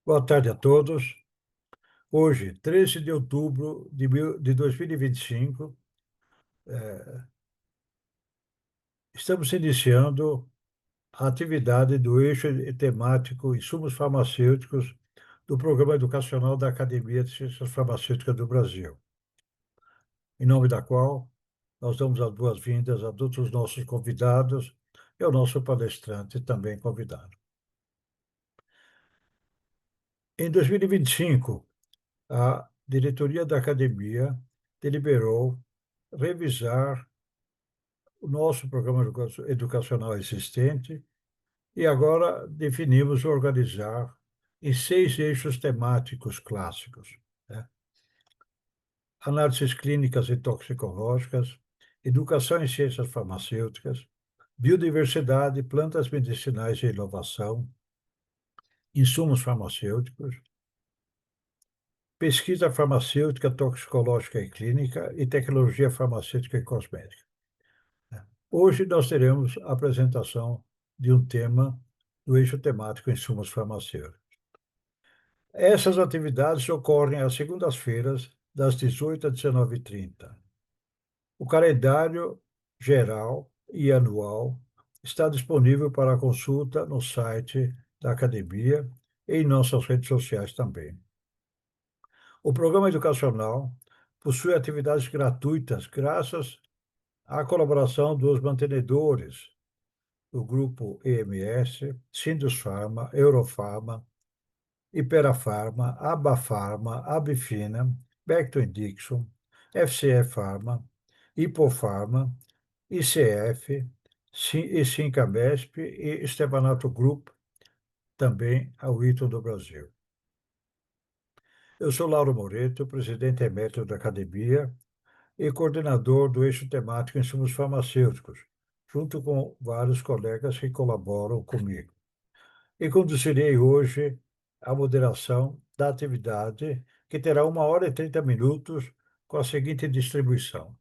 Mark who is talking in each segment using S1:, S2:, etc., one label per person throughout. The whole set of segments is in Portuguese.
S1: Boa tarde a todos. Hoje, 13 de outubro de 2025, estamos iniciando a atividade do eixo temático Insumos Farmacêuticos do Programa Educacional da Academia de Ciências Farmacêuticas do Brasil, em nome da qual nós damos as boas-vindas a todos os nossos convidados e ao nosso palestrante também convidado. Em 2025, a diretoria da academia deliberou revisar o nosso programa educacional existente e agora definimos organizar em 6 eixos temáticos clássicos, né? Análises clínicas e toxicológicas, educação em ciências farmacêuticas, biodiversidade, plantas medicinais e inovação, insumos farmacêuticos, pesquisa farmacêutica, toxicológica e clínica e tecnologia farmacêutica e cosmética. Hoje nós teremos a apresentação de um tema do eixo temático insumos farmacêuticos. Essas atividades ocorrem às segundas-feiras, das 18 às 19h30. O calendário geral e anual está disponível para consulta no site da academia e em nossas redes sociais também. O programa educacional possui atividades gratuitas graças à colaboração dos mantenedores do grupo EMS, Sindusfarma, Eurofarma, Iperafarma, Abafarma, Abifina, Becton Dixon, FCE Pharma, Hipofarma, ICF, e Sincamesp e Stevanato Group, também a Wheaton do Brasil. Eu sou Lauro Moreto, presidente emérito da academia e coordenador do eixo temático Insumos Farmacêuticos, junto com vários colegas que colaboram comigo. E conduzirei hoje a moderação da atividade, que terá 1 hora e 30 minutos, com a seguinte distribuição: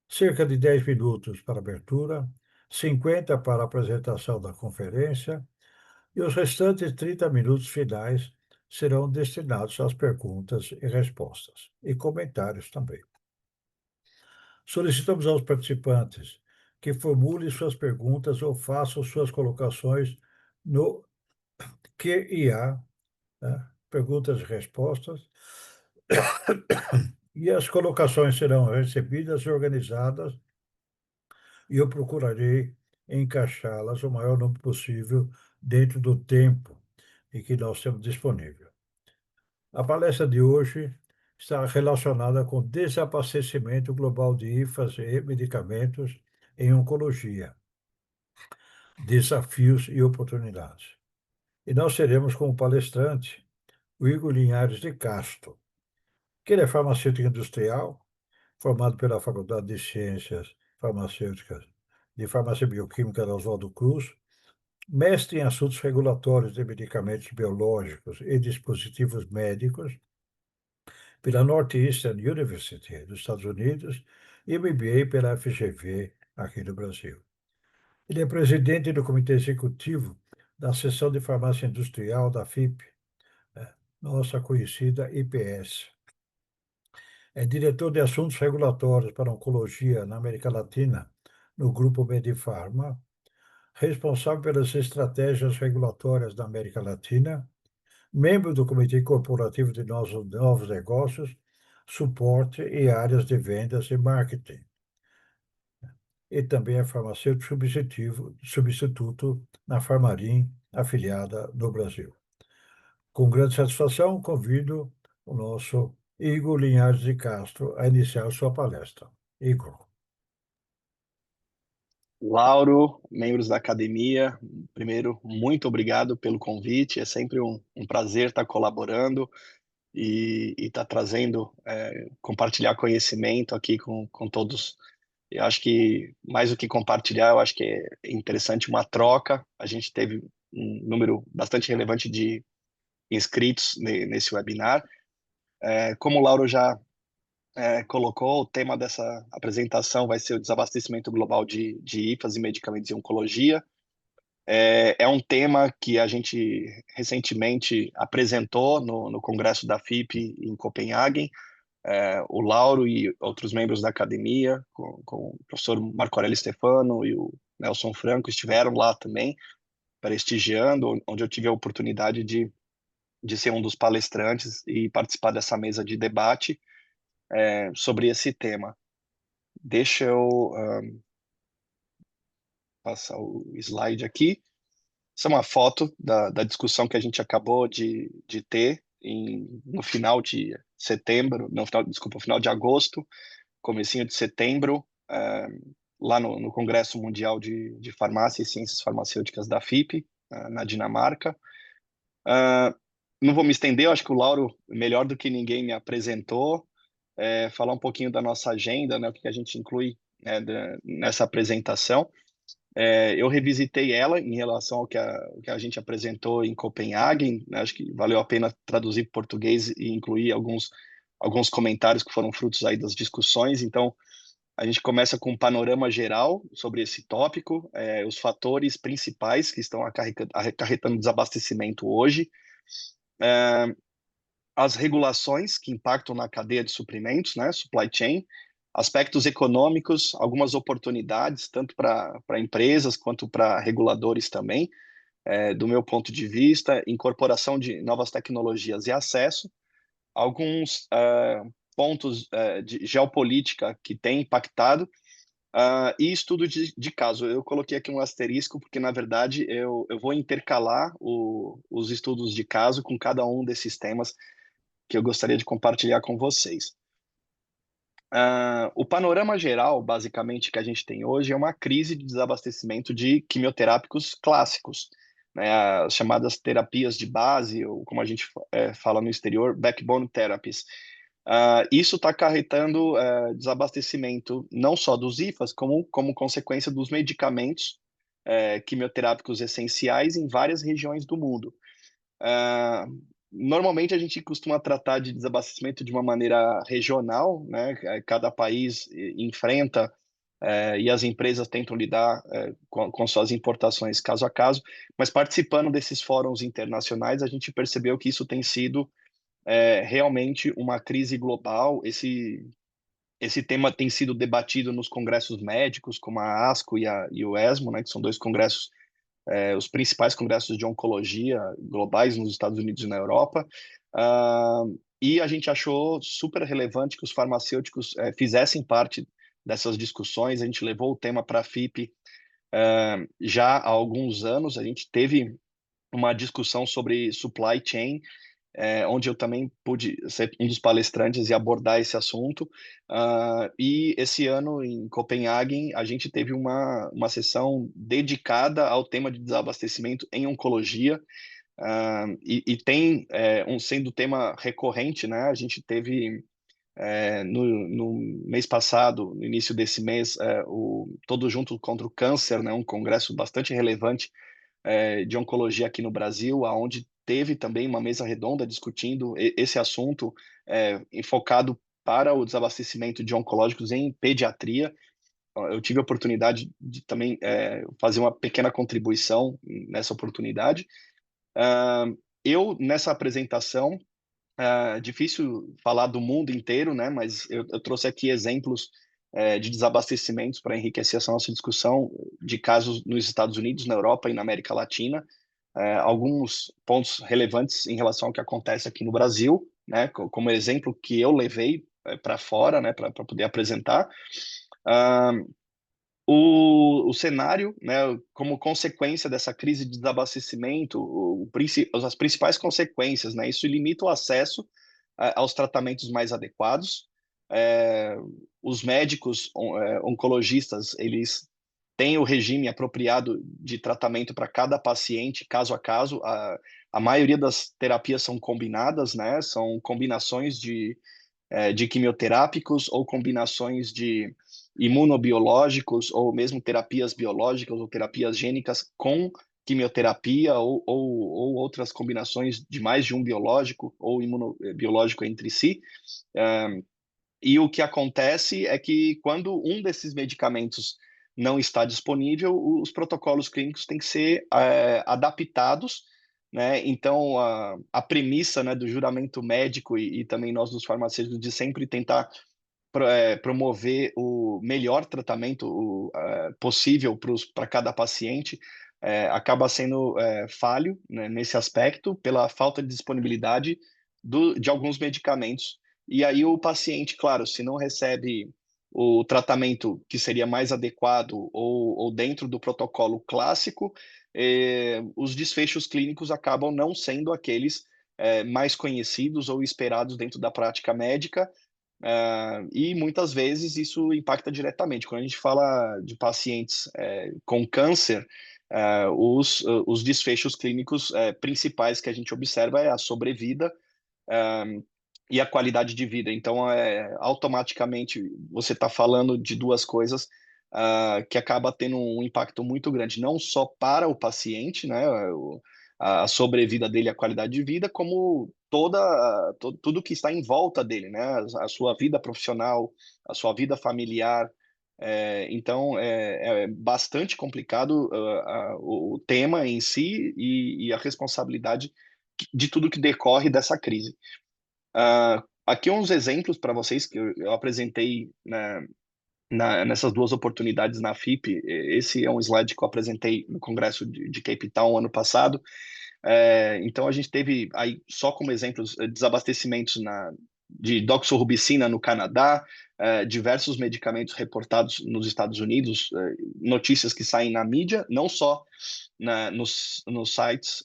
S1: cerca de 10 minutos para abertura, 50 para a apresentação da conferência, e os restantes 30 minutos finais serão destinados às perguntas e respostas, e comentários também. Solicitamos aos participantes que formulem suas perguntas ou façam suas colocações no QIA, né? Perguntas e respostas, e as colocações serão recebidas e organizadas, e eu procurarei encaixá-las o maior número possível dentro do tempo em que nós temos disponível. A palestra de hoje está relacionada com desabastecimento global de IFAs e medicamentos em oncologia, desafios e oportunidades. E nós teremos como palestrante o Igor Linhares de Castro, que ele é farmacêutico industrial, formado pela Faculdade de Ciências Farmacêuticas de Farmácia Bioquímica da Oswaldo Cruz, mestre em assuntos regulatórios de medicamentos biológicos e dispositivos médicos pela Northeastern University dos Estados Unidos e MBA pela FGV aqui no Brasil. Ele é presidente do Comitê Executivo da Seção de Farmácia Industrial da FIP, nossa conhecida IPS. É diretor de assuntos regulatórios para oncologia na América Latina, no grupo Medifarma, responsável pelas estratégias regulatórias da América Latina, membro do Comitê Corporativo de Novos Negócios, suporte e áreas de vendas e marketing. E também é farmacêutico substituto na Farmarim, afiliada no Brasil. Com grande satisfação, convido o nosso Igor Linhares de Castro a iniciar sua palestra. Igor.
S2: Lauro, membros da academia, primeiro, muito obrigado pelo convite. É sempre um prazer estar colaborando e estar trazendo, compartilhar conhecimento aqui com todos. Eu acho que, mais do que compartilhar, eu acho que é interessante uma troca. A gente teve um número bastante relevante de inscritos nesse webinar. Como o Lauro já colocou, o tema dessa apresentação vai ser o desabastecimento global de IFAs e medicamentos em oncologia. É um tema que a gente recentemente apresentou no Congresso da FIP em Copenhague. O Lauro e outros membros da academia, com o professor Marco Aurélio Stefano e o Nelson Franco, estiveram lá também, prestigiando, onde eu tive a oportunidade de ser um dos palestrantes e participar dessa mesa de debate sobre esse tema. Deixa eu passar o slide aqui. Essa é uma foto da discussão que a gente acabou de ter no final de setembro, não, desculpa, final de agosto, comecinho de setembro, lá no Congresso Mundial de Farmácia e Ciências Farmacêuticas da FIP, na Dinamarca. Não vou me estender, eu acho que o Lauro, melhor do que ninguém, me apresentou, falar um pouquinho da nossa agenda, né, o que a gente inclui nessa apresentação. Eu revisitei ela em relação ao que a gente apresentou em Copenhague, né? Acho que valeu a pena traduzir para português e incluir alguns comentários que foram frutos aí das discussões. Então, a gente começa com um panorama geral sobre esse tópico, os fatores principais que estão acarretando desabastecimento hoje, as regulações que impactam na cadeia de suprimentos, né, supply chain, aspectos econômicos, algumas oportunidades, tanto para empresas quanto para reguladores também, do meu ponto de vista, incorporação de novas tecnologias e acesso, alguns pontos de geopolítica que têm impactado, e estudo de caso. Eu coloquei aqui um asterisco, porque, na verdade, eu vou intercalar os estudos de caso com cada um desses temas que eu gostaria de compartilhar com vocês. O panorama geral, basicamente, que a gente tem hoje é uma crise de desabastecimento de quimioterápicos clássicos, né, as chamadas terapias de base, ou como a gente fala no exterior, backbone therapies. Isso está acarretando desabastecimento não só dos IFAs, como consequência dos medicamentos quimioterápicos essenciais em várias regiões do mundo. Normalmente a gente costuma tratar de desabastecimento de uma maneira regional, né? Cada país enfrenta e as empresas tentam lidar com suas importações caso a caso, mas participando desses fóruns internacionais, a gente percebeu que isso tem sido realmente uma crise global. Esse tema tem sido debatido nos congressos médicos, como a ASCO e o ESMO, né? Que são dois congressos, os principais congressos de oncologia globais nos Estados Unidos e na Europa, e a gente achou super relevante que os farmacêuticos fizessem parte dessas discussões. A gente levou o tema para a FIP já há alguns anos. A gente teve uma discussão sobre supply chain, onde eu também pude ser um dos palestrantes e abordar esse assunto. E esse ano, em Copenhague, a gente teve uma sessão dedicada ao tema de desabastecimento em oncologia, e tem sendo tema recorrente, né? A gente teve, no mês passado, no início desse mês, o Todo Junto contra o Câncer, né? Um congresso bastante relevante de oncologia aqui no Brasil, aonde teve também uma mesa redonda discutindo esse assunto, enfocado para o desabastecimento de oncológicos em pediatria. Eu tive a oportunidade de também fazer uma pequena contribuição nessa oportunidade. Eu, nessa apresentação, difícil falar do mundo inteiro, né? Mas eu trouxe aqui exemplos de desabastecimentos para enriquecer essa nossa discussão de casos nos Estados Unidos, na Europa e na América Latina. Alguns pontos relevantes em relação ao que acontece aqui no Brasil, né? Como exemplo que eu levei para fora, né? Para poder apresentar. O cenário, né, como consequência dessa crise de desabastecimento, as principais consequências, né, isso limita o acesso aos tratamentos mais adequados. Os médicos oncologistas, eles têm o regime apropriado de tratamento para cada paciente, caso a caso. A maioria das terapias são combinadas, né, são combinações de quimioterápicos ou combinações de imunobiológicos ou mesmo terapias biológicas ou terapias gênicas com quimioterapia ou outras combinações de mais de um biológico ou imunobiológico entre si. E o que acontece é que quando um desses medicamentos não está disponível, os protocolos clínicos têm que ser adaptados, né? Então, a premissa, né, do juramento médico e também nós dos farmacêuticos de sempre tentar promover o melhor tratamento possível para cada paciente, acaba sendo falho, né, nesse aspecto, pela falta de disponibilidade de alguns medicamentos. E aí o paciente, claro, se não recebe o tratamento que seria mais adequado ou dentro do protocolo clássico, os desfechos clínicos acabam não sendo aqueles mais conhecidos ou esperados dentro da prática médica, e muitas vezes isso impacta diretamente. Quando a gente fala de pacientes com câncer, os desfechos clínicos principais que a gente observa é a sobrevida e a qualidade de vida. Então, automaticamente, você está falando de duas coisas que acaba tendo um impacto muito grande, não só para o paciente, né, a sobrevida dele, a qualidade de vida, como tudo que está em volta dele, né, a sua vida profissional, a sua vida familiar. Então, é bastante complicado o tema em si e a responsabilidade de tudo que decorre dessa crise. Aqui uns exemplos para vocês que eu apresentei, né, nessas duas oportunidades na FIP. Esse é um slide que eu apresentei no Congresso de Cape Town ano passado. Então, a gente teve aí, só como exemplos, desabastecimentos de doxorubicina no Canadá, diversos medicamentos reportados nos Estados Unidos, notícias que saem na mídia, não só nos sites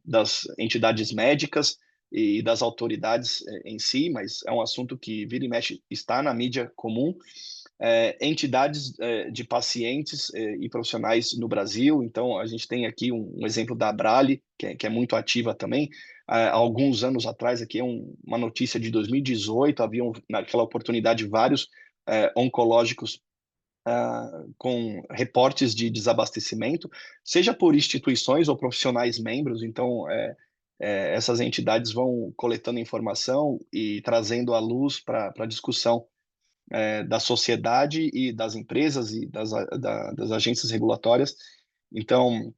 S2: das entidades médicas e das autoridades em si, mas é um assunto que vira e mexe está na mídia comum. Entidades de pacientes e profissionais no Brasil. Então, a gente tem aqui um exemplo da Abrale, que é muito ativa também. Há alguns anos atrás, aqui é uma notícia de 2018, haviam naquela oportunidade vários oncológicos com reportes de desabastecimento, seja por instituições ou profissionais membros. Então, essas entidades vão coletando informação e trazendo à luz para a discussão da sociedade e das empresas e das agências regulatórias. Então,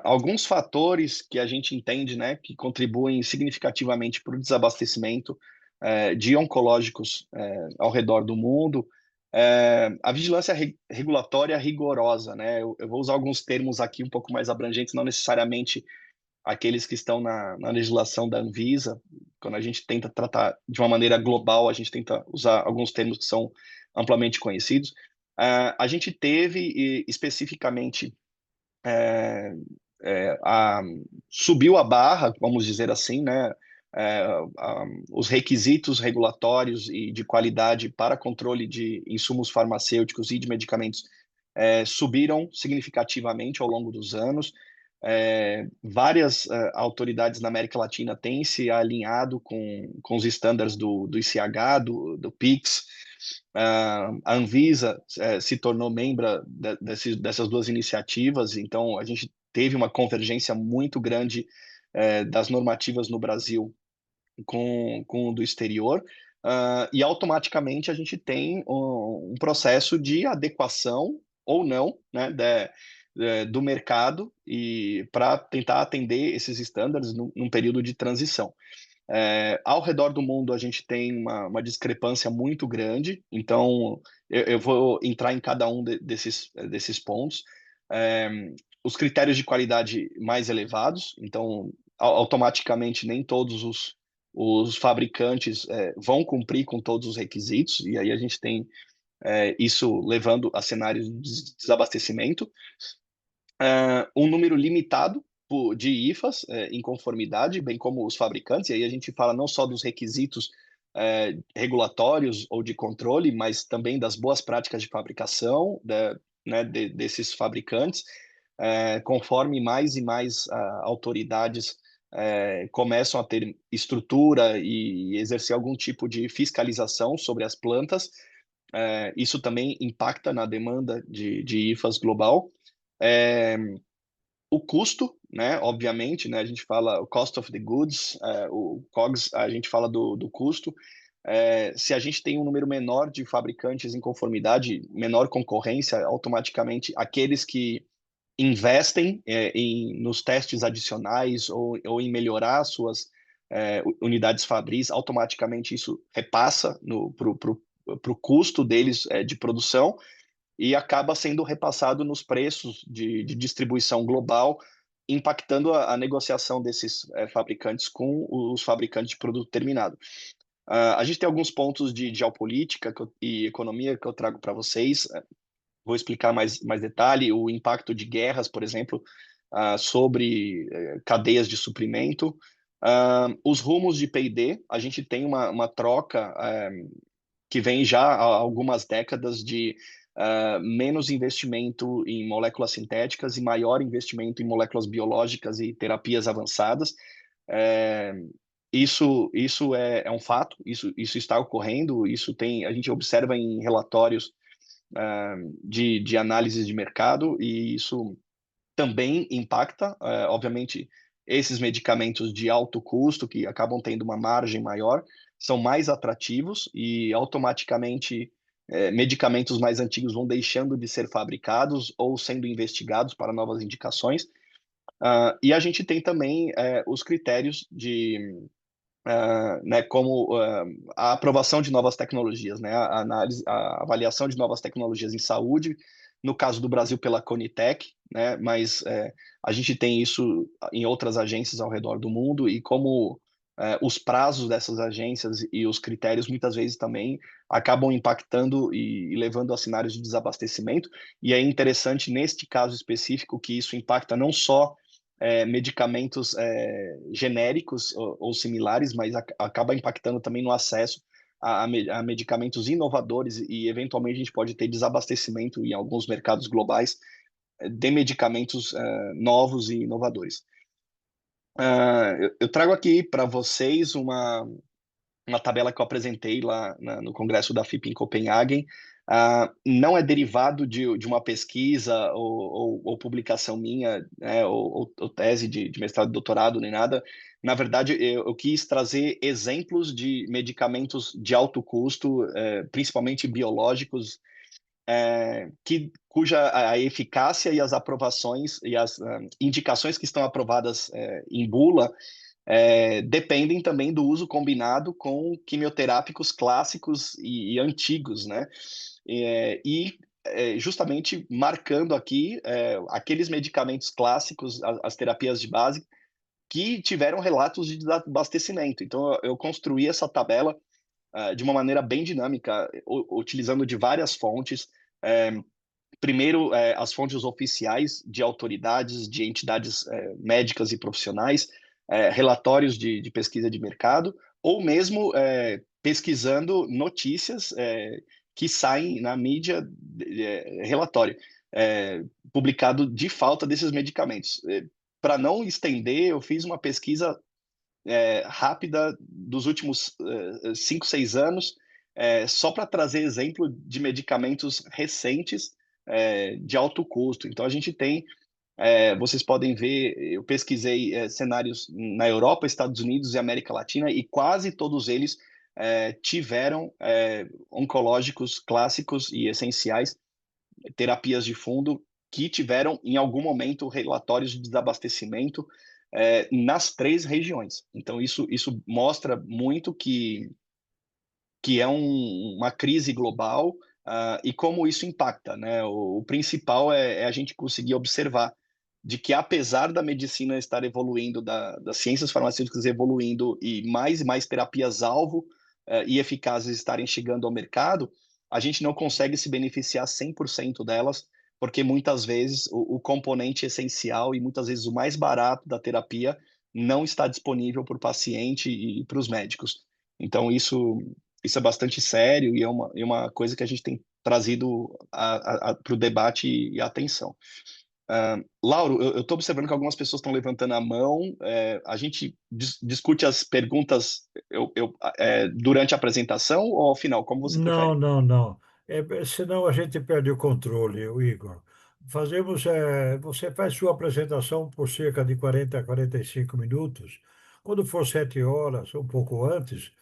S2: alguns fatores que a gente entende, né, que contribuem significativamente para o desabastecimento de oncológicos ao redor do mundo. A vigilância regulatória rigorosa, né? Eu vou usar alguns termos aqui um pouco mais abrangentes, não necessariamente aqueles que estão na legislação da Anvisa. Quando a gente tenta tratar de uma maneira global, a gente tenta usar alguns termos que são amplamente conhecidos. A gente teve especificamente subiu a barra, vamos dizer assim, né? Os requisitos regulatórios e de qualidade para controle de insumos farmacêuticos e de medicamentos subiram significativamente ao longo dos anos. Várias autoridades na América Latina têm se alinhado com os estándares do ICH, do PIX. A Anvisa se tornou membro dessas duas iniciativas, então a gente teve uma convergência muito grande das normativas no Brasil com o do exterior, e automaticamente a gente tem um processo de adequação ou não, né, do mercado e para tentar atender esses estándares num período de transição. Ao redor do mundo, a gente tem uma discrepância muito grande, então eu vou entrar em cada um desses pontos. É, os critérios de qualidade mais elevados, então automaticamente nem todos os fabricantes vão cumprir com todos os requisitos, e aí a gente tem isso levando a cenários de desabastecimento. Um número limitado de IFAs em conformidade, bem como os fabricantes, e aí a gente fala não só dos requisitos regulatórios ou de controle, mas também das boas práticas de fabricação né, desses fabricantes, conforme mais e mais autoridades começam a ter estrutura e exercer algum tipo de fiscalização sobre as plantas, isso também impacta na demanda de IFAs global. É, o custo, né, obviamente, né, a gente fala o cost of the goods, o COGS, a gente fala do custo. se a gente tem um número menor de fabricantes em conformidade, menor concorrência, automaticamente aqueles que investem nos testes adicionais ou em melhorar suas unidades fabris, automaticamente isso repassa para o custo deles de produção e acaba sendo repassado nos preços de distribuição global, impactando a negociação desses fabricantes com os fabricantes de produto terminado. A gente tem alguns pontos de geopolítica e economia que eu trago para vocês. Vou explicar mais detalhe, o impacto de guerras, por exemplo, sobre cadeias de suprimento. Os rumos de P&D, a gente tem uma troca que vem já há algumas décadas de menos investimento em moléculas sintéticas e maior investimento em moléculas biológicas e terapias avançadas. É, isso é um fato, isso está ocorrendo, a gente observa em relatórios de análise de mercado e isso também impacta, obviamente, esses medicamentos de alto custo, que acabam tendo uma margem maior, são mais atrativos e automaticamente medicamentos mais antigos vão deixando de ser fabricados ou sendo investigados para novas indicações. E a gente tem também os critérios né, como a aprovação de novas tecnologias, né, a análise, a avaliação de novas tecnologias em saúde, no caso do Brasil pela Conitec, né, mas a gente tem isso em outras agências ao redor do mundo e como os prazos dessas agências e os critérios muitas vezes também acabam impactando e levando a cenários de desabastecimento, e é interessante neste caso específico que isso impacta não só medicamentos genéricos ou similares, mas acaba impactando também no acesso a medicamentos inovadores e, eventualmente, a gente pode ter desabastecimento em alguns mercados globais de medicamentos novos e inovadores. Eu trago aqui para vocês uma tabela que eu apresentei lá no Congresso da FIP em Copenhagen. Não é derivado de uma pesquisa ou publicação minha, né, ou tese de mestrado e doutorado, nem nada. Na verdade, eu quis trazer exemplos de medicamentos de alto custo, principalmente biológicos, cuja a eficácia e as aprovações e as indicações que estão aprovadas em bula dependem também do uso combinado com quimioterápicos clássicos e antigos, né? Justamente marcando aqui aqueles medicamentos clássicos, as terapias de base, que tiveram relatos de desabastecimento. Então, eu construí essa tabela de uma maneira bem dinâmica, utilizando de várias fontes. Primeiro, as fontes oficiais de autoridades, de entidades médicas e profissionais, relatórios de pesquisa de mercado, ou mesmo pesquisando notícias que saem na mídia, relatório, publicado de falta desses medicamentos. Para não estender, eu fiz uma pesquisa rápida dos últimos 5, 6 anos, só para trazer exemplo de medicamentos recentes de alto custo. Então, a gente tem, vocês podem ver, eu pesquisei cenários na Europa, Estados Unidos e América Latina, e quase todos eles tiveram oncológicos clássicos e essenciais, terapias de fundo, que tiveram, em algum momento, relatórios de desabastecimento nas 3 regiões. Então, isso mostra muito que é uma crise global e como isso impacta, né? O principal é a gente conseguir observar de que, apesar da medicina estar evoluindo, das ciências farmacêuticas evoluindo e mais terapias-alvo e eficazes estarem chegando ao mercado, a gente não consegue se beneficiar 100% delas, porque muitas vezes o componente essencial e muitas vezes o mais barato da terapia não está disponível para o paciente e para os médicos. Então, isso é bastante sério e é uma coisa que a gente tem trazido para o debate e a atenção. Lauro, eu estou observando que algumas pessoas estão levantando a mão. A gente discute as perguntas durante a apresentação ou ao final, como você
S1: Não,
S2: prefere?
S1: não, não. Senão a gente perde o controle, o Igor. Você faz sua apresentação por cerca de 40 a 45 minutos. Quando for 7 horas, um pouco antes,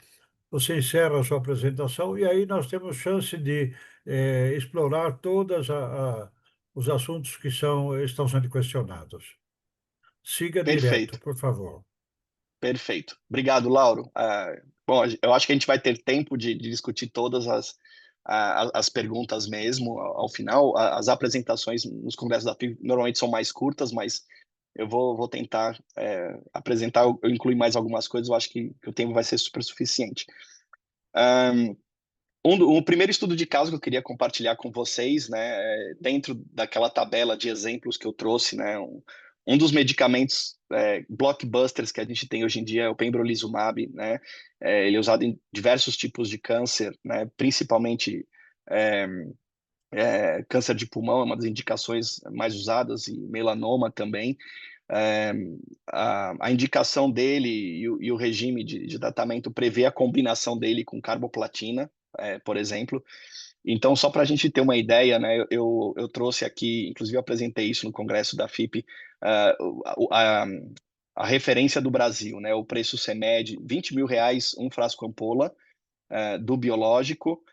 S1: você encerra a sua apresentação e aí nós temos chance de explorar todos os assuntos que estão sendo questionados. Siga direto,
S2: Perfeito.
S1: por favor.
S2: Perfeito. Obrigado, Lauro. Bom, eu acho que a gente vai ter tempo de discutir todas as perguntas mesmo ao final. As apresentações nos congressos da FIB normalmente são mais curtas, mas eu vou tentar apresentar, eu incluir mais algumas coisas, eu acho que o tempo vai ser super suficiente. Um primeiro estudo de caso que eu queria compartilhar com vocês, né, dentro daquela tabela de exemplos que eu trouxe, né, um dos medicamentos blockbusters que a gente tem hoje em dia é o pembrolizumab, né, ele é usado em diversos tipos de câncer, né, principalmente é, câncer de pulmão, é uma das indicações mais usadas, e melanoma também. É, a indicação dele e o regime de tratamento prevê a combinação dele com carboplatina, por exemplo. Então, só para a gente ter uma ideia, né, eu trouxe aqui, inclusive eu apresentei isso no congresso da FIP, a, a, a referência do Brasil, né, o preço CMED, R$ 20.000 um frasco ampola do biológico,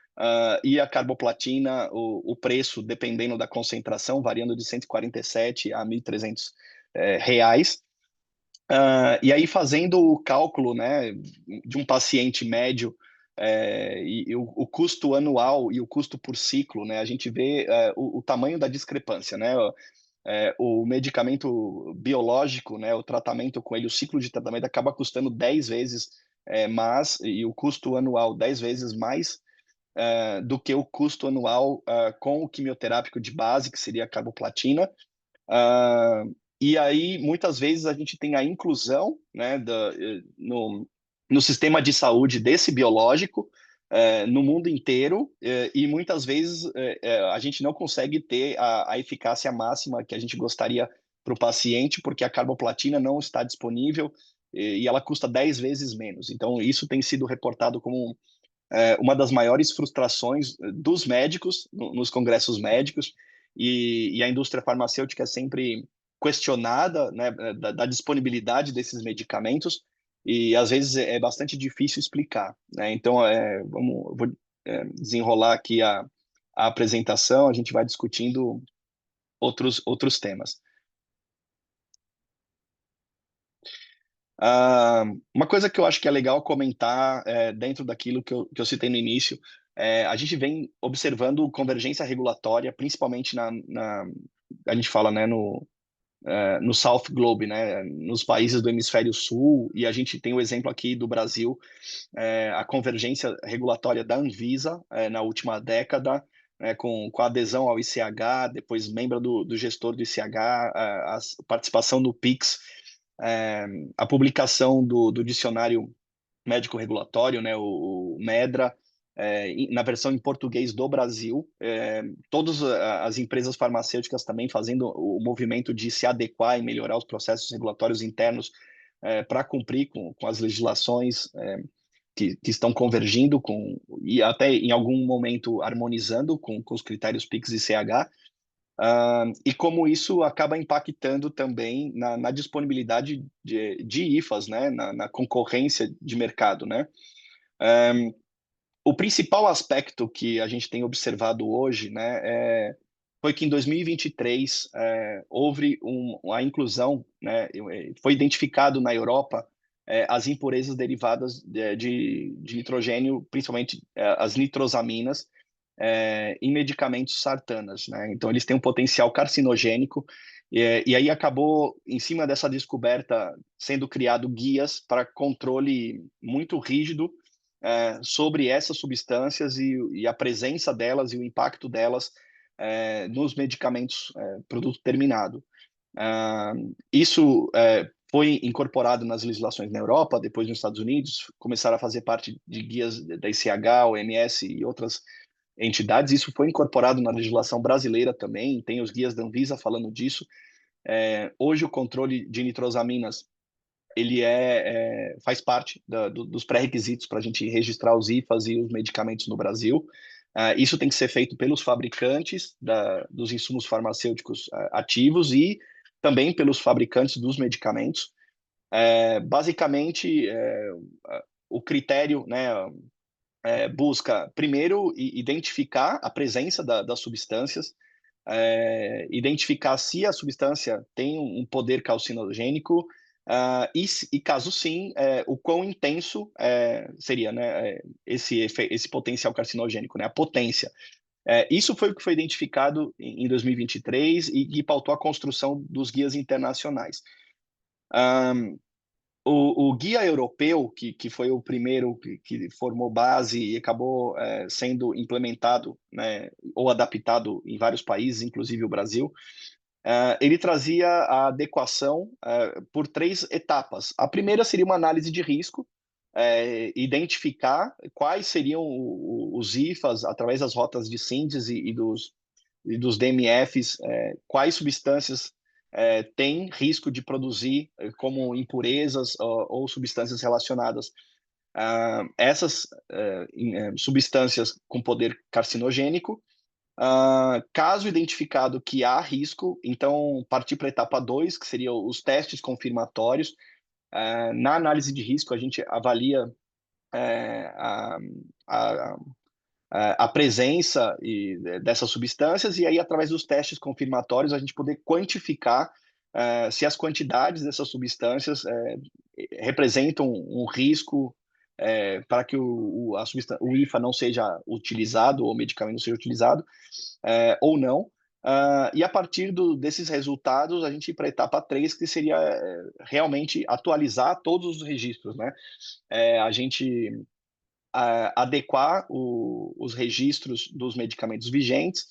S2: e a carboplatina, o preço, dependendo da concentração, variando de 147 a 1.300 reais. E aí, fazendo o cálculo, né, de um paciente médio, e o custo anual e o custo por ciclo, né, a gente vê o tamanho da discrepância, né? O medicamento biológico, né, o tratamento com ele, o ciclo de tratamento acaba custando 10 vezes mais, e o custo anual 10 vezes mais do que o custo anual com o quimioterápico de base, que seria a carboplatina. E aí, muitas vezes, a gente tem a inclusão, né, no sistema de saúde desse biológico no mundo inteiro, e muitas vezes a gente não consegue ter a eficácia máxima que a gente gostaria para o paciente, porque a carboplatina não está disponível e ela custa 10 vezes menos. Então, isso tem sido reportado como uma das maiores frustrações dos médicos nos congressos médicos, e a indústria farmacêutica é sempre questionada, né, da disponibilidade desses medicamentos, e às vezes é bastante difícil explicar, né? Então, eu vou desenrolar aqui a apresentação, a gente vai discutindo outros temas. Uma coisa que eu acho que é legal comentar dentro daquilo que eu citei no início, a gente vem observando convergência regulatória, principalmente a gente fala, né, no South Globe, né, nos países do hemisfério sul, e a gente tem o exemplo aqui do Brasil, a convergência regulatória da Anvisa na última década, com a adesão ao ICH, depois membro do gestor do ICH, a participação no PIX, é, a publicação do dicionário médico regulatório, né, o MEDRA, na versão em português do Brasil, todas as empresas farmacêuticas também fazendo o movimento de se adequar e melhorar os processos regulatórios internos para cumprir com as legislações que estão convergindo e até em algum momento harmonizando com os critérios PIX e CH. E como isso acaba impactando também na disponibilidade de IFAs, né, na concorrência de mercado, né? O principal aspecto que a gente tem observado hoje, né, foi que em 2023 houve a inclusão, né, foi identificado na Europa as impurezas derivadas de nitrogênio, principalmente as nitrosaminas, em medicamentos sartanas, né? Então, eles têm um potencial carcinogênico, e aí acabou, em cima dessa descoberta, sendo criado guias para controle muito rígido sobre essas substâncias e a presença delas e o impacto delas nos medicamentos produto terminado. Isso foi incorporado nas legislações na Europa, depois nos Estados Unidos, começaram a fazer parte de guias da ICH, OMS e outras entidades. Isso foi incorporado na legislação brasileira também, tem os guias da Anvisa falando disso. Hoje o controle de nitrosaminas ele faz parte dos pré-requisitos para a gente registrar os IFAs e os medicamentos no Brasil. Isso tem que ser feito pelos fabricantes dos insumos farmacêuticos ativos e também pelos fabricantes dos medicamentos. Basicamente, o critério, né, busca, primeiro, identificar a presença das substâncias, identificar se a substância tem um poder carcinogênico, e caso sim, o quão intenso seria, né, esse potencial carcinogênico, né, a potência. Isso foi o que foi identificado em 2023 e pautou a construção dos guias internacionais. O guia europeu, que foi o primeiro que formou base e acabou sendo implementado, né, ou adaptado em vários países, inclusive o Brasil, ele trazia a adequação por 3 etapas. A primeira seria uma análise de risco, identificar quais seriam os IFAs através das rotas de síntese e dos DMFs, quais substâncias têm risco de produzir como impurezas ou substâncias relacionadas a essas substâncias com poder carcinogênico. Caso identificado que há risco, então partir para a etapa 2, que seriam os testes confirmatórios. Na análise de risco, a gente avalia a, a, a presença dessas substâncias, e aí, através dos testes confirmatórios, a gente poder quantificar se as quantidades dessas substâncias representam um risco para que o IFA não seja utilizado, ou o medicamento não seja utilizado, ou não. E a partir desses resultados, a gente ir para a etapa 3, que seria realmente atualizar todos os registros, né? A gente adequar os registros dos medicamentos vigentes,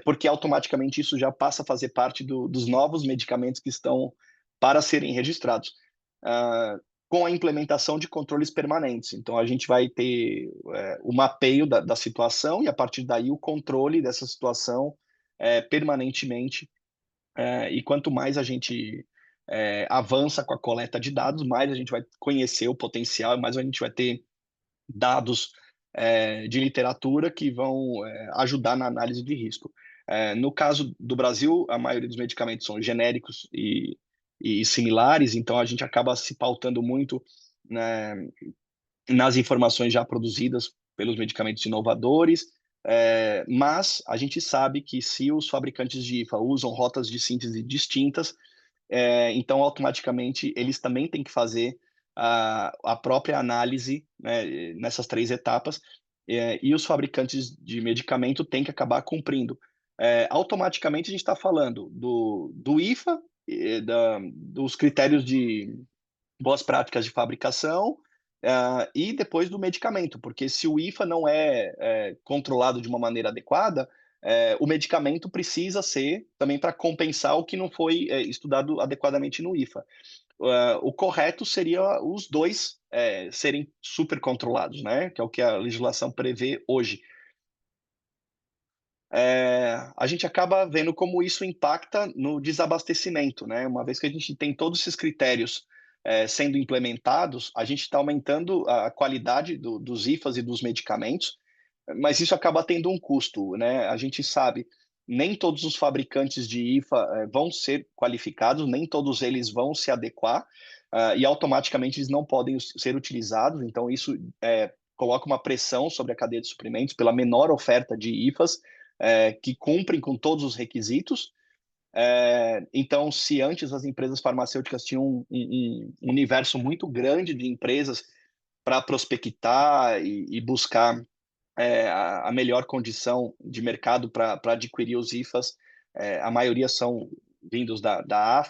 S2: porque automaticamente isso já passa a fazer parte dos novos medicamentos que estão para serem registrados, com a implementação de controles permanentes. Então, a gente vai ter o mapeio da situação e, a partir daí, o controle dessa situação permanentemente. E quanto mais a gente avança com a coleta de dados, mais a gente vai conhecer o potencial, mais a gente vai ter dados de literatura que vão ajudar na análise de risco. No caso do Brasil, a maioria dos medicamentos são genéricos e similares, então a gente acaba se pautando muito, né, nas informações já produzidas pelos medicamentos inovadores, mas a gente sabe que se os fabricantes de IFA usam rotas de síntese distintas, então automaticamente eles também têm que fazer a própria análise, né, nessas 3 etapas, e os fabricantes de medicamento têm que acabar cumprindo. Automaticamente a gente está falando do IFA, dos critérios de boas práticas de fabricação, e depois do medicamento, porque se o IFA não é controlado de uma maneira adequada, o medicamento precisa ser também para compensar o que não foi estudado adequadamente no IFA. O correto seria os dois serem super controlados, né? Que é o que a legislação prevê hoje. A gente acaba vendo como isso impacta no desabastecimento, né? Uma vez que a gente tem todos esses critérios sendo implementados, a gente está aumentando a qualidade dos IFAs e dos medicamentos, mas isso acaba tendo um custo, né? A gente sabe, nem todos os fabricantes de IFA vão ser qualificados, nem todos eles vão se adequar, e automaticamente eles não podem ser utilizados, então isso coloca uma pressão sobre a cadeia de suprimentos pela menor oferta de IFAs, que cumprem com todos os requisitos. Então, se antes as empresas farmacêuticas tinham um universo muito grande de empresas para prospectar e buscar a melhor condição de mercado para adquirir os IFAs, a maioria são vindos da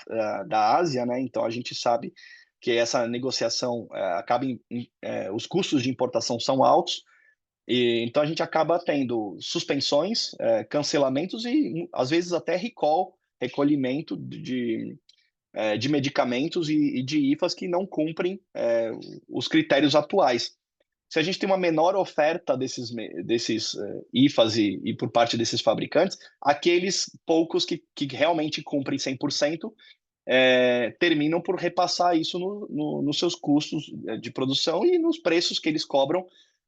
S2: Ásia, né? Então a gente sabe que essa negociação acaba os custos de importação são altos, então a gente acaba tendo suspensões, cancelamentos e às vezes até recolhimento de medicamentos e de IFAs que não cumprem os critérios atuais. Se a gente tem uma menor oferta desses IFAs e por parte desses fabricantes, aqueles poucos que realmente cumprem 100%, terminam por repassar isso nos seus custos de produção e nos preços que eles cobram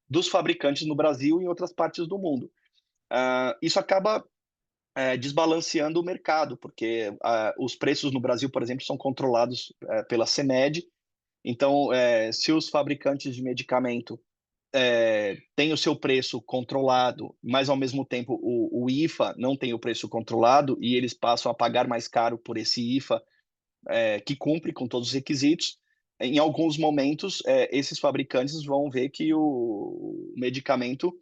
S2: dos fabricantes no Brasil e em outras partes do mundo. Isso acaba desbalanceando o mercado, porque os preços no Brasil, por exemplo, são controlados pela CMED, Então, se os fabricantes de medicamento têm o seu preço controlado, mas ao mesmo tempo o IFA não tem o preço controlado e eles passam a pagar mais caro por esse IFA que cumpre com todos os requisitos, em alguns momentos esses fabricantes vão ver que o medicamento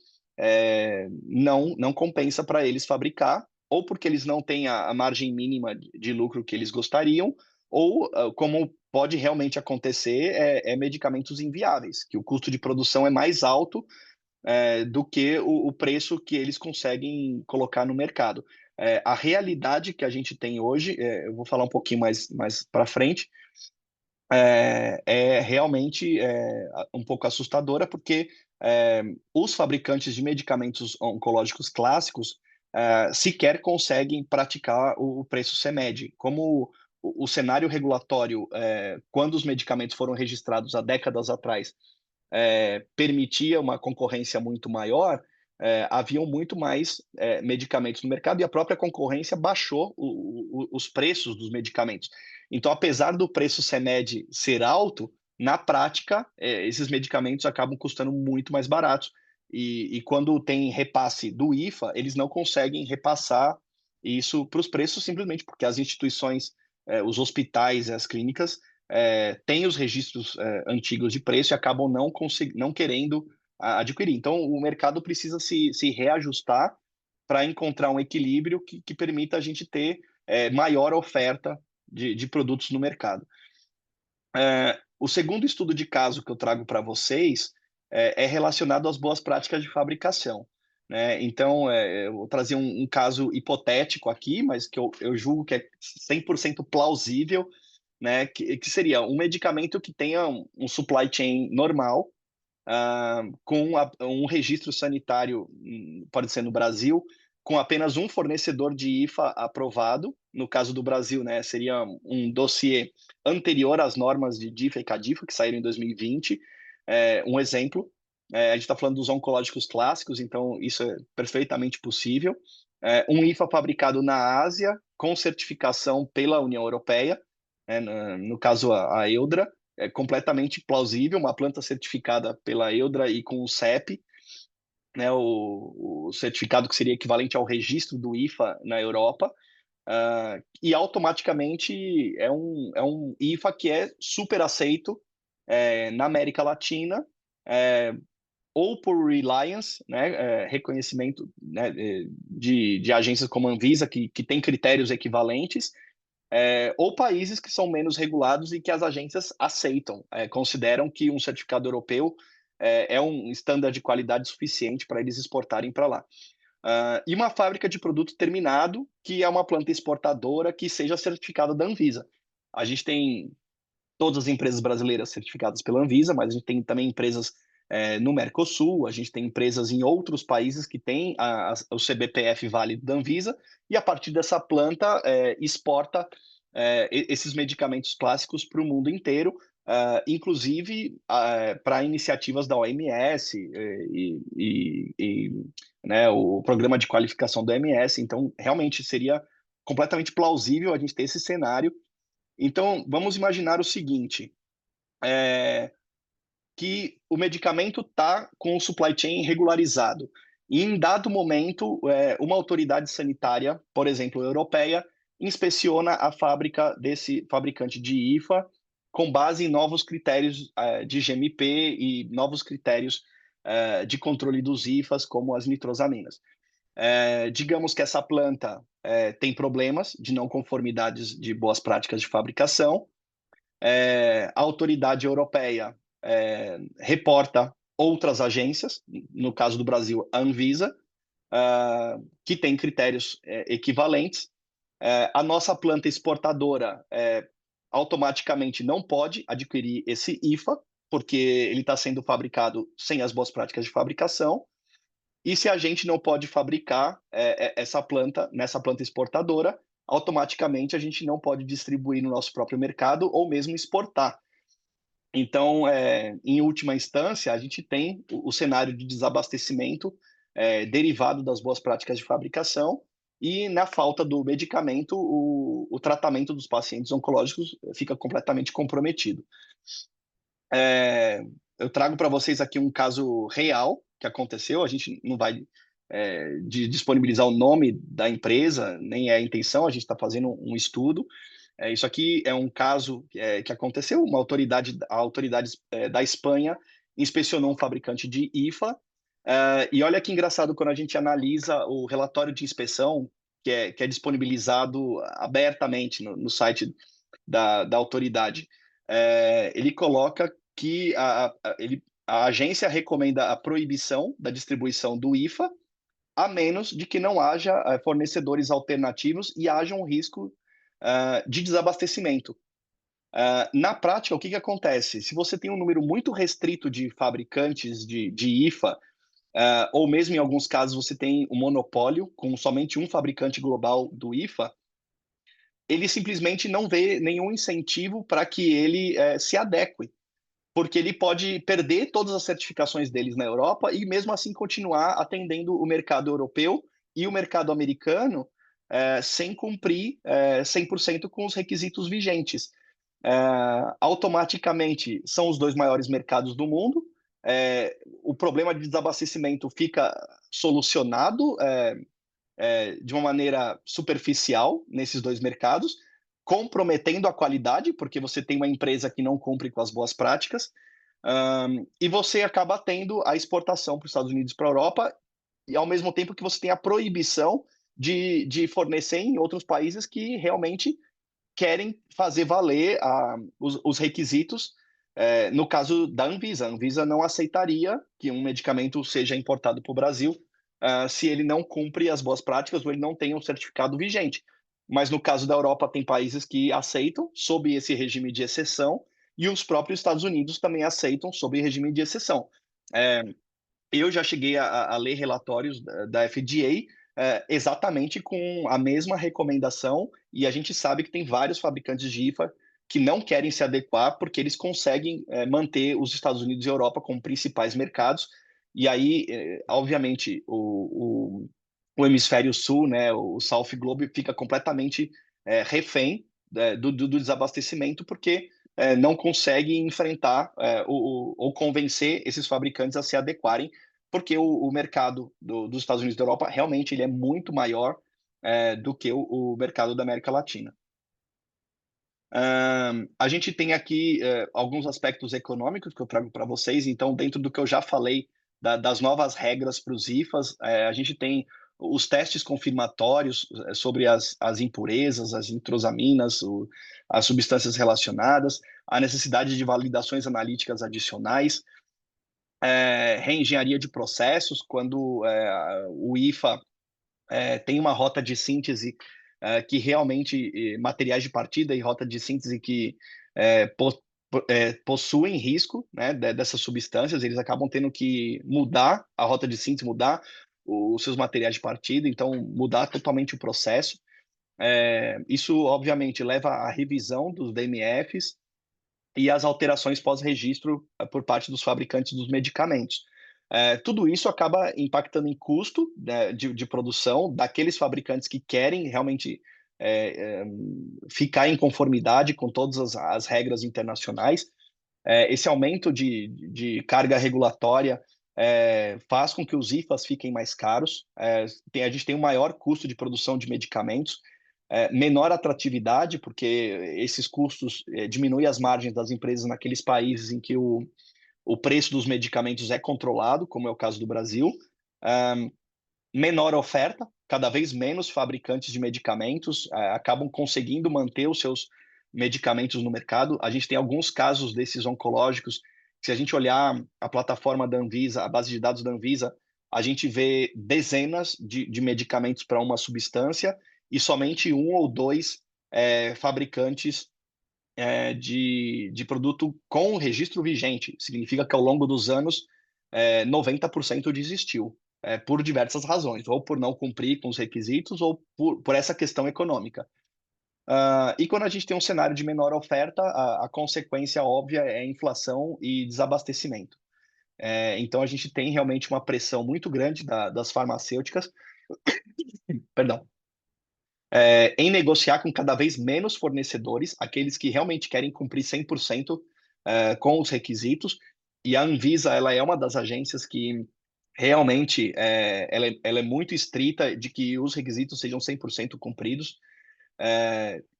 S2: não compensa para eles fabricar, ou porque eles não têm a margem mínima de lucro que eles gostariam, ou como pode realmente acontecer, medicamentos inviáveis, que o custo de produção é mais alto do que o preço que eles conseguem colocar no mercado. A realidade que a gente tem hoje, eu vou falar um pouquinho mais para frente, realmente um pouco assustadora, porque os fabricantes de medicamentos oncológicos clássicos sequer conseguem praticar o preço CMED. Como o cenário regulatório, quando os medicamentos foram registrados há décadas atrás, permitia uma concorrência muito maior, haviam muito mais medicamentos no mercado e a própria concorrência baixou os preços dos medicamentos. Então, apesar do preço CMED ser alto, na prática, esses medicamentos acabam custando muito mais baratos. E quando tem repasse do IFA, eles não conseguem repassar isso para os preços simplesmente porque as instituições, os hospitais, as clínicas, têm os registros antigos de preço e acabam não querendo adquirir. Então, o mercado precisa se reajustar para encontrar um equilíbrio que permita a gente ter maior oferta de produtos no mercado. O segundo estudo de caso que eu trago para vocês é relacionado às boas práticas de fabricação. Né? Então, eu vou trazer um caso hipotético aqui, mas que eu julgo que é 100% plausível, né? Que seria um medicamento que tenha um supply chain normal, com um registro sanitário, pode ser no Brasil, com apenas um fornecedor de IFA aprovado. No caso do Brasil, né, seria um dossiê anterior às normas de DIFA e CADIFA, que saíram em 2020. Um exemplo, a gente está falando dos oncológicos clássicos, então isso é perfeitamente possível. Um IFA fabricado na Ásia, com certificação pela União Europeia, no caso a EUDRA, é completamente plausível, uma planta certificada pela EUDRA e com o CEP, né, o certificado que seria equivalente ao registro do IFA na Europa, e automaticamente é um IFA que é super aceito na América Latina, ou por reliance, né, reconhecimento, né, de agências como a Anvisa, que tem critérios equivalentes, ou países que são menos regulados e que as agências aceitam, consideram que um certificado europeu é um estándar de qualidade suficiente para eles exportarem para lá. E uma fábrica de produto terminado, que é uma planta exportadora que seja certificada da Anvisa. A gente tem todas as empresas brasileiras certificadas pela Anvisa, mas a gente tem também empresas no Mercosul, a gente tem empresas em outros países que têm o CBPF válido da Anvisa, e a partir dessa planta exporta esses medicamentos clássicos para o mundo inteiro, inclusive para iniciativas da OMS né, o programa de qualificação da OMS. Então, realmente seria completamente plausível a gente ter esse cenário. Então, vamos imaginar o seguinte, que o medicamento está com o supply chain regularizado. E em dado momento, uma autoridade sanitária, por exemplo, europeia, inspeciona a fábrica desse fabricante de IFA com base em novos critérios de GMP e novos critérios de controle dos IFAs, como as nitrosaminas. Digamos que essa planta tem problemas de não conformidades de boas práticas de fabricação. A autoridade europeia reporta outras agências, no caso do Brasil, a Anvisa, que tem critérios equivalentes. A nossa planta exportadora automaticamente não pode adquirir esse IFA, porque ele está sendo fabricado sem as boas práticas de fabricação. E se a gente não pode fabricar essa planta nessa planta exportadora, automaticamente a gente não pode distribuir no nosso próprio mercado ou mesmo exportar. Então, em última instância, a gente tem o cenário de desabastecimento derivado das boas práticas de fabricação e, na falta do medicamento, o tratamento dos pacientes oncológicos fica completamente comprometido. Eu trago para vocês aqui um caso real que aconteceu. A gente não vai disponibilizar o nome da empresa, nem é a intenção, a gente está fazendo um estudo. Isso aqui é um caso que aconteceu. A autoridade da Espanha inspecionou um fabricante de IFA. E olha que engraçado quando a gente analisa o relatório de inspeção, que é disponibilizado abertamente no site da autoridade. Ele coloca que a agência recomenda a proibição da distribuição do IFA, a menos de que não haja fornecedores alternativos e haja um risco de desabastecimento. Na prática, o que acontece? Se você tem um número muito restrito de fabricantes de IFA, ou mesmo em alguns casos você tem um monopólio com somente um fabricante global do IFA, ele simplesmente não vê nenhum incentivo para que ele se adeque, porque ele pode perder todas as certificações deles na Europa e mesmo assim continuar atendendo o mercado europeu e o mercado americano sem cumprir 100% com os requisitos vigentes. Automaticamente são os dois maiores mercados do mundo. O problema de desabastecimento fica solucionado de uma maneira superficial nesses dois mercados, comprometendo a qualidade, porque você tem uma empresa que não cumpre com as boas práticas, e você acaba tendo a exportação para os Estados Unidos e para a Europa, e ao mesmo tempo que você tem a proibição de fornecer em outros países que realmente querem fazer valer os requisitos. No caso da Anvisa, a Anvisa não aceitaria que um medicamento seja importado para o Brasil se ele não cumpre as boas práticas ou ele não tem um certificado vigente. Mas no caso da Europa, tem países que aceitam sob esse regime de exceção e os próprios Estados Unidos também aceitam sob regime de exceção. Eu já cheguei a ler relatórios da FDA exatamente com a mesma recomendação, e a gente sabe que tem vários fabricantes de IFA que não querem se adequar porque eles conseguem manter os Estados Unidos e a Europa como principais mercados, e aí, obviamente, o hemisfério sul, né, o South Globe, fica completamente refém do desabastecimento, porque não consegue enfrentar ou convencer esses fabricantes a se adequarem, porque o mercado dos Estados Unidos e da Europa realmente ele é muito maior do que o mercado da América Latina. A gente tem aqui alguns aspectos econômicos que eu trago para vocês. Então, dentro do que eu já falei das novas regras para os IFAs, a gente tem os testes confirmatórios sobre as impurezas, as nitrosaminas, as substâncias relacionadas, a necessidade de validações analíticas adicionais, reengenharia de processos, quando o IFA tem uma rota de síntese que realmente, materiais de partida e rota de síntese que possuem risco, né, dessas substâncias, eles acabam tendo que mudar a rota de síntese, mudar os seus materiais de partida, então mudar totalmente o processo. Isso, obviamente, leva à revisão dos DMFs e as alterações pós-registro por parte dos fabricantes dos medicamentos. Tudo isso acaba impactando em custo, né, de produção daqueles fabricantes que querem realmente ficar em conformidade com todas as regras internacionais. Esse aumento de carga regulatória faz com que os IFAs fiquem mais caros. A gente tem um maior custo de produção de medicamentos, menor atratividade, porque esses custos diminuem as margens das empresas naqueles países em que o preço dos medicamentos é controlado, como é o caso do Brasil. Menor oferta, cada vez menos fabricantes de medicamentos acabam conseguindo manter os seus medicamentos no mercado. A gente tem alguns casos desses oncológicos. Se a gente olhar a plataforma da Anvisa, a base de dados da Anvisa, a gente vê dezenas de medicamentos para uma substância e somente um ou dois fabricantes de produto com registro vigente. Significa que ao longo dos anos, 90% desistiu, por diversas razões, ou por não cumprir com os requisitos, ou por essa questão econômica. E quando a gente tem um cenário de menor oferta, a consequência óbvia é inflação e desabastecimento. Então, a gente tem realmente uma pressão muito grande das farmacêuticas, perdão, em negociar com cada vez menos fornecedores, aqueles que realmente querem cumprir 100% com os requisitos, e a Anvisa ela é uma das agências que realmente ela é muito estrita de que os requisitos sejam 100% cumpridos,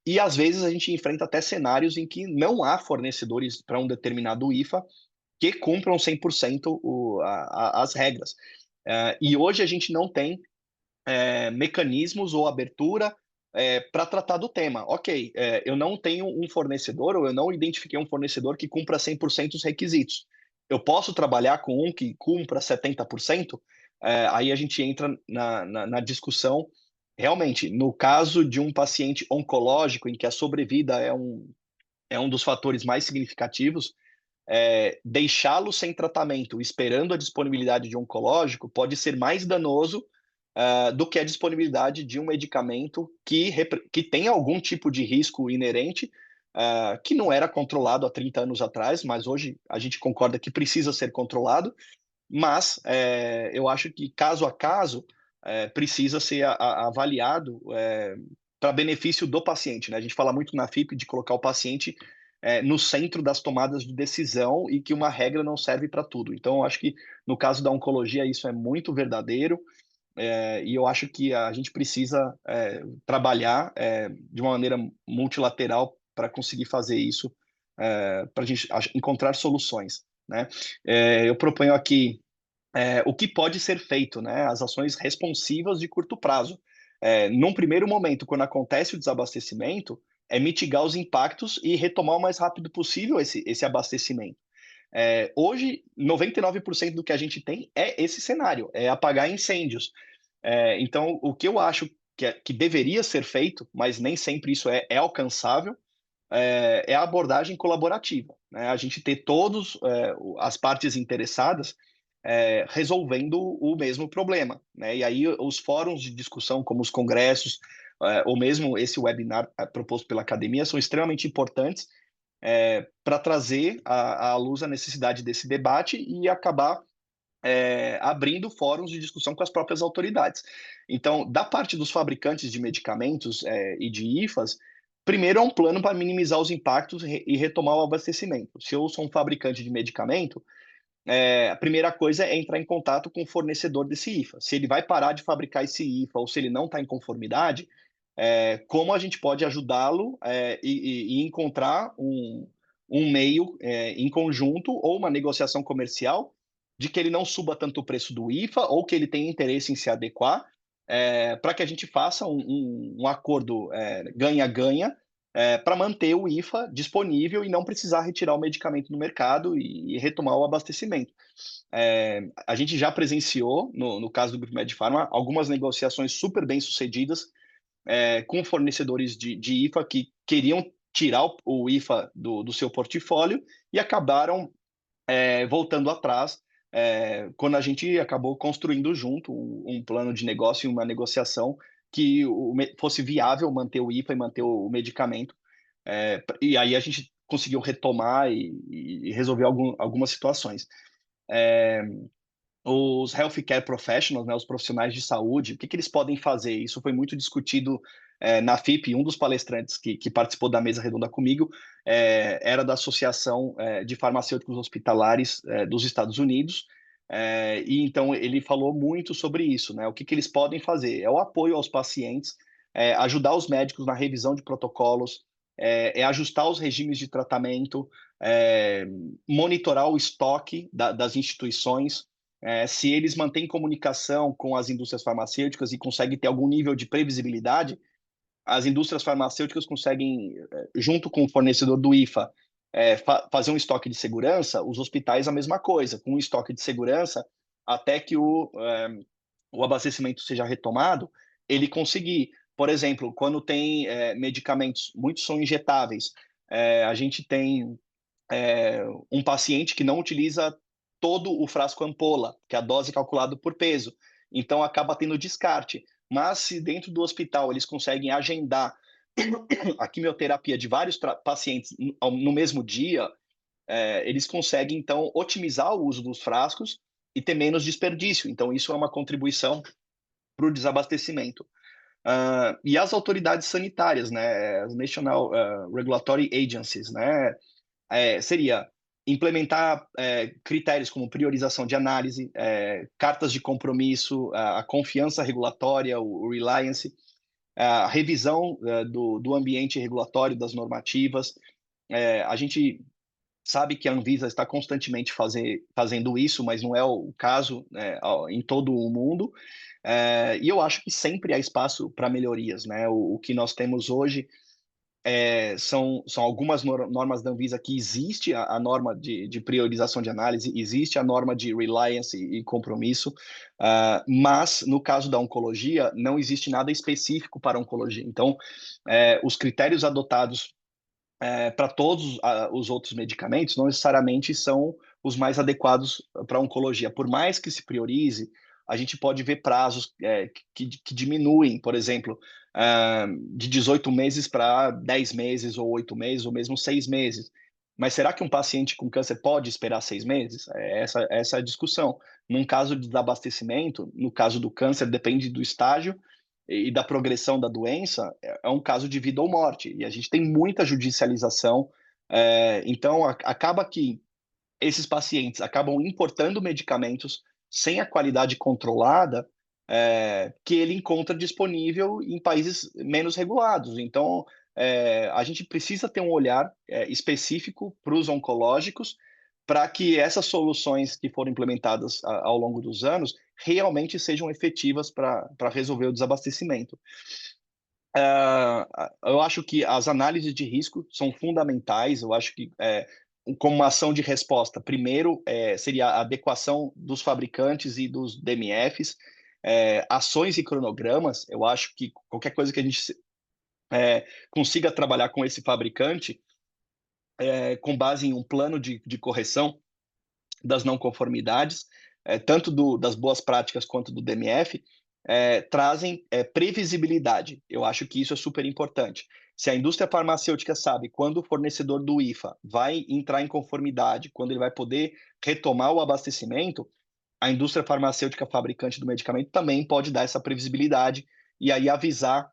S2: e às vezes a gente enfrenta até cenários em que não há fornecedores para um determinado IFA que cumpram 100% as regras. E hoje a gente não tem mecanismos ou abertura para tratar do tema. Ok, eu não tenho um fornecedor ou eu não identifiquei um fornecedor que cumpra 100% os requisitos. Eu posso trabalhar com um que cumpra 70%? Aí a gente entra na discussão. Realmente, no caso de um paciente oncológico, em que a sobrevida é um dos fatores mais significativos, deixá-lo sem tratamento, esperando a disponibilidade de um oncológico, pode ser mais danoso do que a disponibilidade de um medicamento que tem algum tipo de risco inerente, que não era controlado há 30 anos atrás, mas hoje a gente concorda que precisa ser controlado, mas eu acho que caso a caso precisa ser avaliado para benefício do paciente, né? A gente fala muito na FIP de colocar o paciente no centro das tomadas de decisão e que uma regra não serve para tudo. Então, eu acho que no caso da oncologia isso é muito verdadeiro, e eu acho que a gente precisa trabalhar de uma maneira multilateral para conseguir fazer isso, para a gente encontrar soluções, né? Eu proponho aqui o que pode ser feito, né? As ações responsivas de curto prazo. Num primeiro momento, quando acontece o desabastecimento, é mitigar os impactos e retomar o mais rápido possível esse abastecimento. Hoje, 99% do que a gente tem é esse cenário, é apagar incêndios. Então, o que eu acho que deveria ser feito, mas nem sempre isso é alcançável, a abordagem colaborativa, né? A gente ter todas as partes interessadas resolvendo o mesmo problema, né? E aí os fóruns de discussão, como os congressos, ou mesmo esse webinar proposto pela academia, são extremamente importantes para trazer à luz a necessidade desse debate e acabar abrindo fóruns de discussão com as próprias autoridades. Então, da parte dos fabricantes de medicamentos e de IFAs, primeiro é um plano para minimizar os impactos e retomar o abastecimento. Se eu sou um fabricante de medicamento, a primeira coisa é entrar em contato com o fornecedor desse IFA. Se ele vai parar de fabricar esse IFA ou se ele não está em conformidade, como a gente pode ajudá-lo e encontrar um meio em conjunto ou uma negociação comercial de que ele não suba tanto o preço do IFA ou que ele tenha interesse em se adequar, para que a gente faça um acordo ganha-ganha para manter o IFA disponível e não precisar retirar o medicamento do mercado e retomar o abastecimento. A gente já presenciou, no caso do Grupo Medfarma, algumas negociações super bem sucedidas com fornecedores de IFA que queriam tirar o IFA do seu portfólio e acabaram voltando atrás quando a gente acabou construindo junto um plano de negócio e uma negociação que fosse viável manter o IFA e manter o medicamento. E aí a gente conseguiu retomar e resolver algumas situações. Os healthcare professionals, né, os profissionais de saúde, o que eles podem fazer? Isso foi muito discutido na FIP. Um dos palestrantes que participou da mesa redonda comigo era da Associação de Farmacêuticos Hospitalares dos Estados Unidos, e então ele falou muito sobre isso, né? O que eles podem fazer? É o apoio aos pacientes, ajudar os médicos na revisão de protocolos, ajustar os regimes de tratamento, monitorar o estoque das instituições, se eles mantêm comunicação com as indústrias farmacêuticas e conseguem ter algum nível de previsibilidade, as indústrias farmacêuticas conseguem, junto com o fornecedor do IFA, fazer um estoque de segurança, os hospitais a mesma coisa, com um estoque de segurança, até que o abastecimento seja retomado, ele conseguir. Por exemplo, quando tem medicamentos, muitos são injetáveis, a gente tem um paciente que não utiliza todo o frasco ampola, que é a dose calculada por peso. Então, acaba tendo descarte. Mas se dentro do hospital eles conseguem agendar a quimioterapia de vários pacientes no mesmo dia, eles conseguem, então, otimizar o uso dos frascos e ter menos desperdício. Então, isso é uma contribuição para o desabastecimento. E as autoridades sanitárias, né, as National Regulatory Agencies, né, seria implementar critérios como priorização de análise, cartas de compromisso, a confiança regulatória, o reliance, a revisão do ambiente regulatório, das normativas. A gente sabe que a Anvisa está constantemente fazendo isso, mas não é o caso em todo o mundo. E eu acho que sempre há espaço para melhorias, né? O que nós temos hoje são algumas normas da Anvisa que existe a norma de priorização de análise, existe a norma de reliance e compromisso, mas no caso da oncologia não existe nada específico para a oncologia. Então, os critérios adotados para todos os outros medicamentos não necessariamente são os mais adequados para a oncologia. Por mais que se priorize, a gente pode ver prazos que diminuem, por exemplo, de 18 meses para 10 meses, ou 8 meses, ou mesmo 6 meses. Mas será que um paciente com câncer pode esperar 6 meses? Essa é a discussão. Num caso de desabastecimento, no caso do câncer, depende do estágio e da progressão da doença, é um caso de vida ou morte. E a gente tem muita judicialização. Então, acaba que esses pacientes acabam importando medicamentos sem a qualidade controlada que ele encontra disponível em países menos regulados. Então, a gente precisa ter um olhar específico para os oncológicos, para que essas soluções que foram implementadas ao longo dos anos realmente sejam efetivas para resolver o desabastecimento. Eu acho que as análises de risco são fundamentais. Eu acho que, como uma ação de resposta, primeiro seria a adequação dos fabricantes e dos DMFs, ações e cronogramas. Eu acho que qualquer coisa que a gente consiga trabalhar com esse fabricante, com base em um plano de correção das não conformidades, tanto das boas práticas quanto do DMF, trazem previsibilidade. Eu acho que isso é super importante. Se a indústria farmacêutica sabe quando o fornecedor do IFA vai entrar em conformidade, quando ele vai poder retomar o abastecimento, a indústria farmacêutica fabricante do medicamento também pode dar essa previsibilidade e aí avisar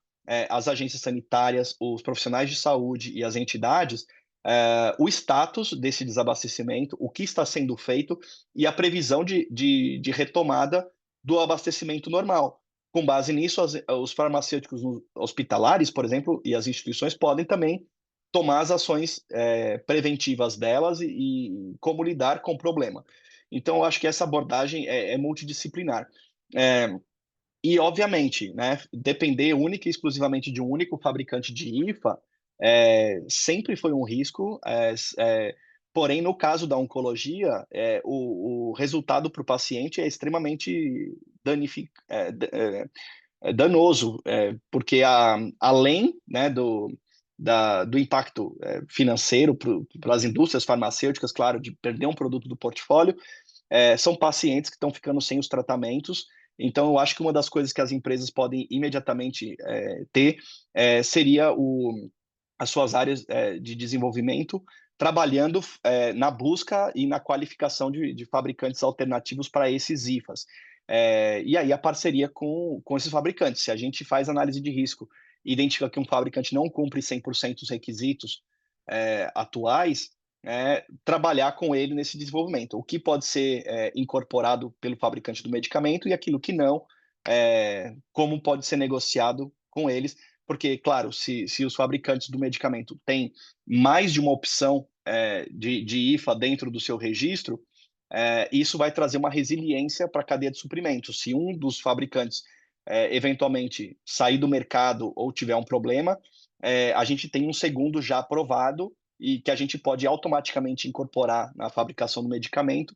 S2: as agências sanitárias, os profissionais de saúde e as entidades o status desse desabastecimento, o que está sendo feito e a previsão de retomada do abastecimento normal. Com base nisso, os farmacêuticos hospitalares, por exemplo, e as instituições podem também tomar as ações preventivas delas e como lidar com o problema. Então, eu acho que essa abordagem é multidisciplinar. E, obviamente, né, depender única e exclusivamente de um único fabricante de IFA sempre foi um risco, porém, no caso da oncologia, o resultado para o paciente é extremamente danoso, porque além, né, do impacto financeiro para as indústrias farmacêuticas, claro, de perder um produto do portfólio, são pacientes que estão ficando sem os tratamentos. Então, eu acho que uma das coisas que as empresas podem imediatamente ter seria as suas áreas de desenvolvimento, trabalhando na busca e na qualificação de fabricantes alternativos para esses IFAs. E aí a parceria com esses fabricantes. Se a gente faz análise de risco e identifica que um fabricante não cumpre 100% os requisitos atuais, trabalhar com ele nesse desenvolvimento. O que pode ser incorporado pelo fabricante do medicamento e aquilo que não, como pode ser negociado com eles, porque, claro, se os fabricantes do medicamento têm mais de uma opção de IFA dentro do seu registro, isso vai trazer uma resiliência para a cadeia de suprimentos. Se um dos fabricantes eventualmente sair do mercado ou tiver um problema, a gente tem um segundo já aprovado e que a gente pode automaticamente incorporar na fabricação do medicamento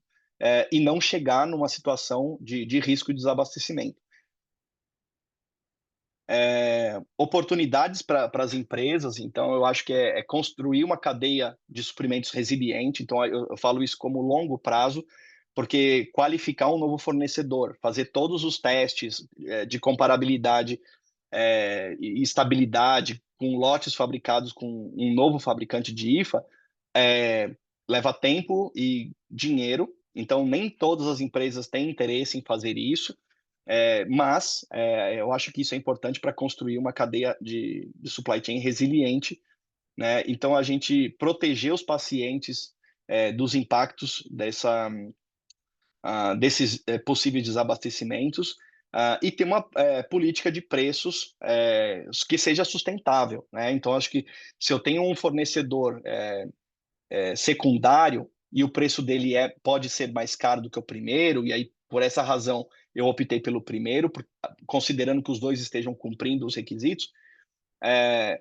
S2: e não chegar numa situação de risco de desabastecimento. Oportunidades para as empresas, então eu acho que é construir uma cadeia de suprimentos resiliente. Então eu falo isso como longo prazo, porque qualificar um novo fornecedor, fazer todos os testes de comparabilidade e estabilidade com lotes fabricados com um novo fabricante de IFA leva tempo e dinheiro. Então nem todas as empresas têm interesse em fazer isso. Mas eu acho que isso é importante para construir uma cadeia de supply chain resiliente, né? Então, a gente proteger os pacientes dos impactos desses possíveis desabastecimentos, e ter uma política de preços que seja sustentável, né? Então, acho que se eu tenho um fornecedor secundário e o preço dele pode ser mais caro do que o primeiro, e aí, por essa razão, eu optei pelo primeiro, considerando que os dois estejam cumprindo os requisitos,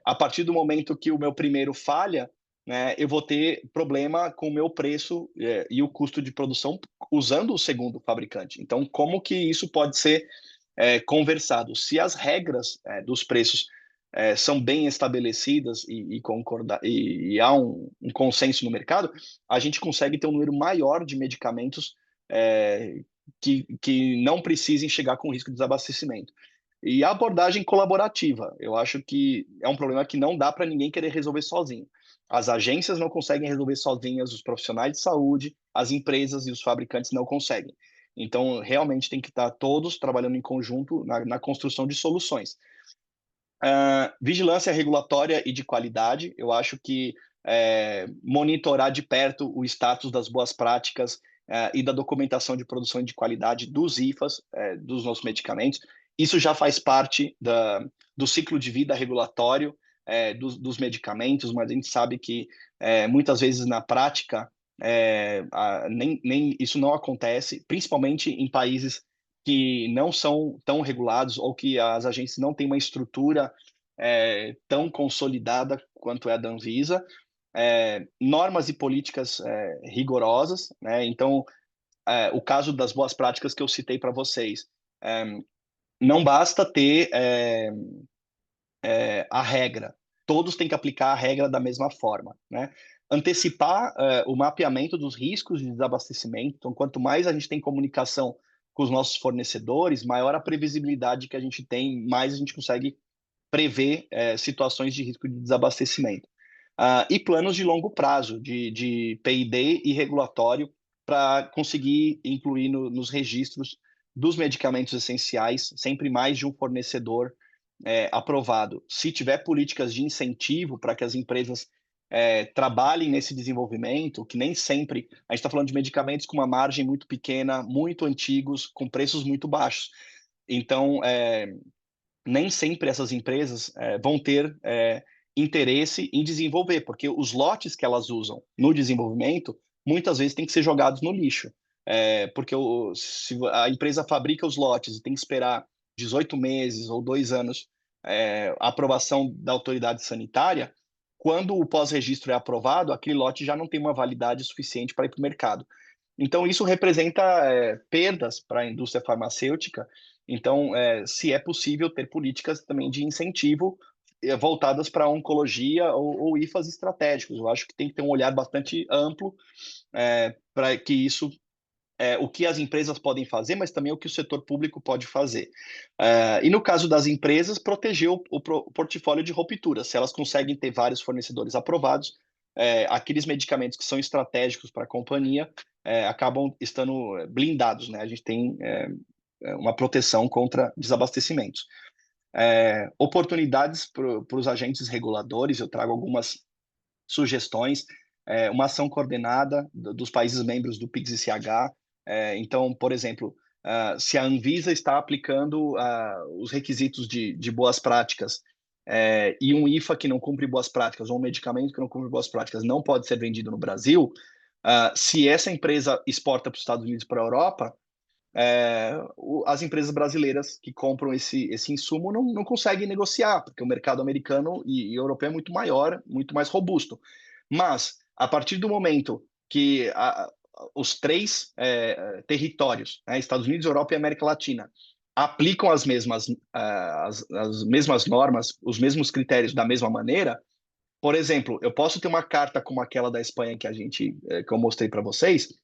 S2: a partir do momento que o meu primeiro falha, né, eu vou ter problema com o meu preço e o custo de produção usando o segundo fabricante. Então, como que isso pode ser conversado? Se as regras dos preços são bem estabelecidas e há um consenso no mercado, a gente consegue ter um número maior de medicamentos que não precisem chegar com risco de desabastecimento. E a abordagem colaborativa, eu acho que é um problema que não dá para ninguém querer resolver sozinho. As agências não conseguem resolver sozinhas, os profissionais de saúde, as empresas e os fabricantes não conseguem. Então, realmente tem que estar todos trabalhando em conjunto na construção de soluções. Vigilância regulatória e de qualidade, eu acho que monitorar de perto o status das boas práticas e da documentação de produção e de qualidade dos IFAs, dos nossos medicamentos, isso já faz parte do ciclo de vida regulatório dos medicamentos, mas a gente sabe que muitas vezes na prática nem isso não acontece, principalmente em países que não são tão regulados ou que as agências não têm uma estrutura tão consolidada quanto é a da Anvisa, normas e políticas rigorosas, né? Então, o caso das boas práticas que eu citei para vocês, não basta ter a regra, todos têm que aplicar a regra da mesma forma, né? Antecipar o mapeamento dos riscos de desabastecimento. Então, quanto mais a gente tem comunicação com os nossos fornecedores, maior a previsibilidade que a gente tem, mais a gente consegue prever situações de risco de desabastecimento. E planos de longo prazo, de P&D e regulatório, para conseguir incluir nos registros dos medicamentos essenciais sempre mais de um fornecedor aprovado. Se tiver políticas de incentivo para que as empresas trabalhem nesse desenvolvimento, que nem sempre a gente está falando de medicamentos com uma margem muito pequena, muito antigos, com preços muito baixos. Então, nem sempre essas empresas vão ter interesse em desenvolver, porque os lotes que elas usam no desenvolvimento muitas vezes têm que ser jogados no lixo. Porque se a empresa fabrica os lotes e tem que esperar 18 meses ou 2 anos a aprovação da autoridade sanitária, quando o pós-registro é aprovado, aquele lote já não tem uma validade suficiente para ir para o mercado. Então, isso representa perdas para a indústria farmacêutica. Então, se é possível ter políticas também de incentivo voltadas para a oncologia ou IFAs estratégicos. Eu acho que tem que ter um olhar bastante amplo para que isso, o que as empresas podem fazer, mas também o que o setor público pode fazer. E no caso das empresas, proteger o portfólio de ruptura. Se elas conseguem ter vários fornecedores aprovados, aqueles medicamentos que são estratégicos para a companhia acabam estando blindados, né? A gente tem uma proteção contra desabastecimentos. Oportunidades para os agentes reguladores, eu trago algumas sugestões, uma ação coordenada dos países membros do PIX-ICH. Então, por exemplo, se a Anvisa está aplicando os requisitos de boas práticas e um IFA que não cumpre boas práticas ou um medicamento que não cumpre boas práticas não pode ser vendido no Brasil, se essa empresa exporta para os Estados Unidos e para a Europa, as empresas brasileiras que compram esse insumo não conseguem negociar, porque o mercado americano e europeu é muito maior, muito mais robusto. Mas, a partir do momento que os três territórios, Estados Unidos, Europa e América Latina, aplicam as mesmas normas, os mesmos critérios da mesma maneira, por exemplo, eu posso ter uma carta como aquela da Espanha que eu mostrei para vocês,